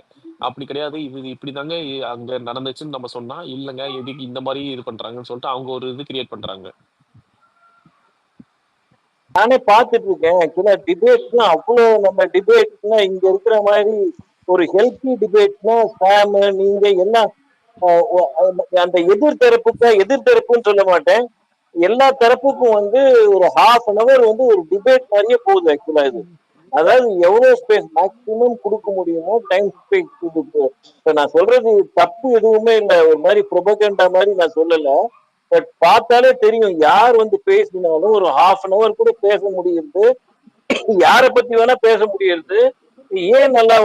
அப்படி கிடையாது, இது இப்படிதாங்க அங்க நடந்துச்சுன்னு நம்ம சொன்னா இல்லங்க எதுக்கு இந்த மாதிரி இது பண்றாங்கன்னு சொல்லிட்டு அவங்க ஒரு இது கிரியேட் பண்றாங்க. நானே பார்த்துட்டு இருக்கேன். ஆக்சுவலா டிபேட்ஸ்னா அவ்வளவு நம்ம டிபேட்ஸ்னா இங்க இருக்கிற மாதிரி ஒரு ஹெல்த்தி டிபேட்ஸ்னா சாம் நீங்க எல்லாம் அந்த எதிர்த்தரப்புன்னு சொல்ல மாட்டேன், எல்லா தரப்புக்கும் வந்து ஒரு ½ வந்து ஒரு டிபேட் மாதிரியே போகுது ஆக்சுவலா இது. அதாவது எவ்வளவு ஸ்பேஸ் மேக்சிமம் கொடுக்க முடியுமோ டைம் ஸ்பேஸ் கொடுக்கு. இப்ப நான் சொல்றது தப்பு எதுவுமே இல்லை, ஒரு மாதிரி ப்ரொபகண்டா மாதிரி நான் சொல்லல. பட் பார்த்தாலே தெரியும் யார் வந்து பேசினாலும் ஒரு ½ கூட பேச முடியுது, யார பத்தி வேணா பேச முடியுது. ஏன் நல்லா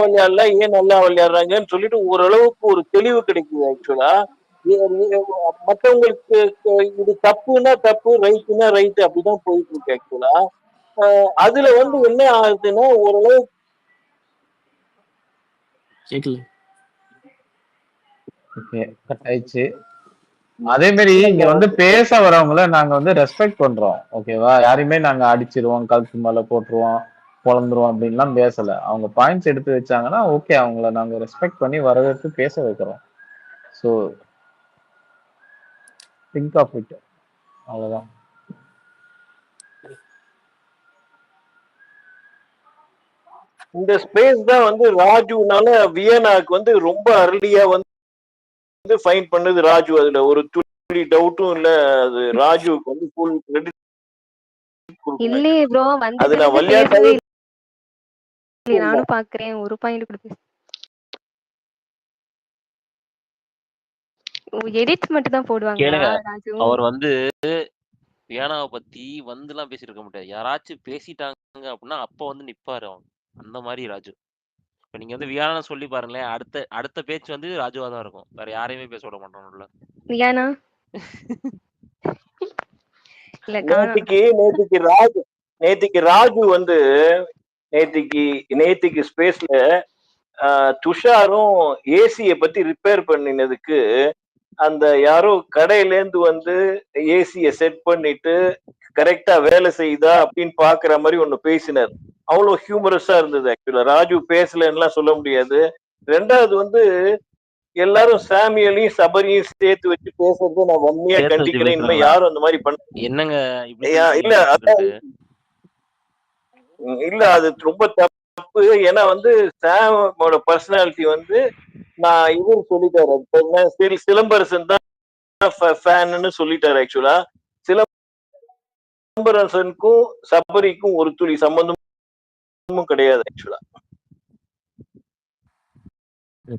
விளையாடுறாங்கன்னு சொல்லிட்டு ஓரளவுக்கு ஒரு தெளிவு கிடைக்குது ஆக்சுவலா. மற்றவங்களுக்கு இது தப்புன்னா தப்பு, ரைட்டுன்னா ரைட்டு, அப்படிதான் போயிட்டு இருக்கு ஆக்சுவலா. அதுல வந்து என்ன ஆகுதுன்னா ஓரளவு கட் ஆயிடுச்சு. அதே மாதிரி இங்க வந்து பேச வரவங்கள நாங்க வந்து ரெஸ்பெக்ட் பண்றோம். ஓகேவா? யாரையுமே நாங்க அடிச்சிருவோம், கழுத்து மேல போட்டுருவோம், பொழந்துருவோம் அப்படின்லாம் பேசல. அவங்க பாயிண்ட்ஸ் எடுத்து வச்சாங்கன்னா ஓகே, அவங்கள நாங்க ரெஸ்பெக்ட் பண்ணி வரவேற்று பேச வைக்கிறோம். ஸோ திங்க் ஆஃப் இட், அவ்வளவுதான். இந்த ஸ்பேஸ் தான் வந்து ராஜுனால வியனாக்கு வந்து ரொம்ப அர்லியா வந்து ஃபைன் பண்ணது ராஜு. அதுல ஒரு துளி டவுட்டும் இல்ல, அது ராஜுக்கு வந்து ஃபுல் கிரெடிட். இல்லையே ப்ரோ, அது நான் விளையாட்டவே நானும் பாக்குறேன். ஒரு பாயிண்ட் கொடுத்து எடிட் மட்டும் தான் போடுவாங்க ராஜு. அவர் வந்து வியானாவை பத்தி வந்துலாம் பேசிருக்க முடியாது, யாராச்சும் பேசிட்டாங்க அப்படின்னா அப்ப வந்து நிப்பாரு அவன். அந்த மாதிரி ராஜு. இப்ப நீங்க வந்து வியானா சொல்லி பாருங்களேன், அடுத்த பேச்சு வந்து ராஜுவா தான் இருக்கும், வேற யாரையுமே பேச விட மாட்டோம்ல. வியானா நேற்றுக்கு ராஜு நேத்திக்கு ராஜு வந்து நேத்திக்கு ஸ்பேஸ்ல துஷாரும் ஏசிய பத்தி ரிப்பேர் பண்ணினதுக்கு அந்த யாரோ கடையில இருந்து வந்து ஏசிய செட் பண்ணிட்டு கரெக்டா வேலை செய்யுதா அப்படின்னு பாக்குற மாதிரி ஒண்ணு பேசினார். அவ்வளவு ஹியூமரஸா இருந்தது. ஆக்சுவலா ராஜு பேசலன்னா சொல்ல முடியாது. ரெண்டாவது வந்து எல்லாரும் சாமியலையும் சபரியும் சேர்த்து வச்சு பேசுறது நான் வன்மையா கண்டிக்கிறேன். இனிமே யாரும் அந்த மாதிரி பண்ண என்னங்க இல்ல இல்ல அது ரொம்ப தப்பு. ஏன்னா வந்து சாமோட பர்சனாலிட்டி வந்து நான் இவர் சொல்லிட்டாரு, சிலம்பரசன் தான் ஃபேன்னு சொல்லிட்டாரு. ஆக்சுவலா சிலம்பரசனுக்கும் சபரிக்கும் ஒரு துளி சம்பந்தமும் கிடையாது. ஆக்சுவலா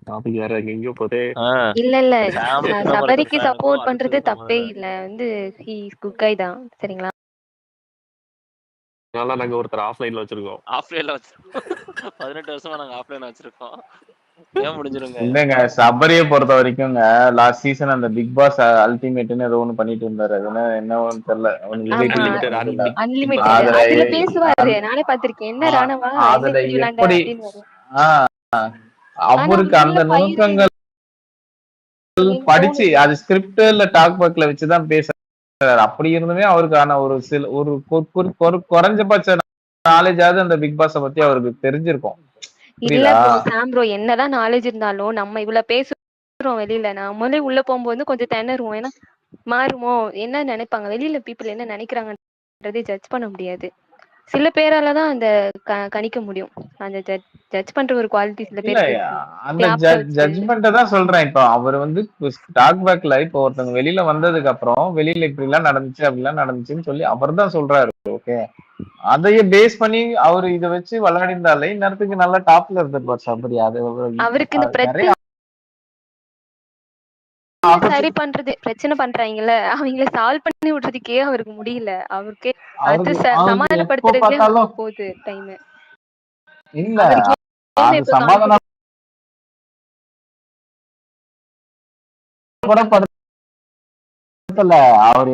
டாபிக் வேற எங்கேயோ போதே. இல்ல சபரிக்கு சப்போர்ட் பண்றது தப்பே இல்ல. வந்து குட் கை தான். சரிங்களா? நாங்க ஒருத்தர் ஆஃப்லைன்ல வச்சிருக்கோம். 18 வருஷமா நாங்க ஆஃப்லைன்ல வச்சிருக்கோம். ஏன் முடிஞ்சிருங்க? இல்லங்க சபரியை பொறுத்த வரைக்கும்ங்க லாஸ்ட் சீசன் அந்த பிக் பாஸ் அல்டிமேட்னு ஏதோ ஒண்ணு பண்ணிட்டு இருந்தாரு. அது என்னன்னு தெரியல. அன்லிமிட்டட் அதுல பேசுவாரு. நானே பாத்திருக்கேன். என்ன ராணவா அதுல எப்படி அவருக்கு அந்த நுணுக்கங்கள் படிச்சு அது ஸ்கிரிப்ட் இல்ல டாக் பேக்ல வச்சுதான் பேசுறாரு. அப்படி இருந்துமே அவருக்கான ஒரு குறைஞ்சபட்ச நாலேஜாவது அந்த பிக் பாஸ பத்தி அவருக்கு தெரிஞ்சிருக்கும். இல்ல சாம் ப்ரோ, என்னதான் நாலேஜ் இருந்தாலும் நம்ம இவ்வளவு பேசுறோம் வெளியில, நம்மளே உள்ள போகும்போது கொஞ்சம் திணறுவோம். ஏன்னா மாறுமோ என்ன நினைப்பாங்க, வெளியில பீப்புள் என்ன நினைக்கிறாங்கன்றதை ஜட்ஜ் பண்ண முடியாது. சில பேராலதான் அந்த கணிக்க முடியும். அந்த ஜட்ஜ் பண்ற ஒரு குவாலிட்டி சில பேருக்கு. அந்த ஜட்ஜ்மெண்ட்டை தான் சொல்றேன். இப்போ அவர் வந்து டாக் பேக்ல இப்போ ஒருத்தவங்க வெளியில வந்ததுக்கு அப்புறம் வெளியில இப்படி எல்லாம் நடந்துச்சு அப்படிலாம் நடந்துச்சுன்னு சொல்லி அவர் தான் சொல்றாரு. ஓகே, அதையே பேஸ் பண்ணி அவரு இதை வச்சு விளையாடிந்தாலே இந்நேரத்துக்கு நல்லா டாப்ல இருந்திருப்பார் சபரி. அது அவருக்கு இந்த பிரச்சனை சரி பண்றது, பிரச்சனை பண்றாங்கல்ல அவங்கள சால்வ் பண்ணி விடுறதுக்கே அவருக்கு முடியல. அவருக்கு அது சமாதானப்படுத்துறதுக்கே போகுது டைம். இல்ல அது சமாதானம் கூட படுத்தல. அவரு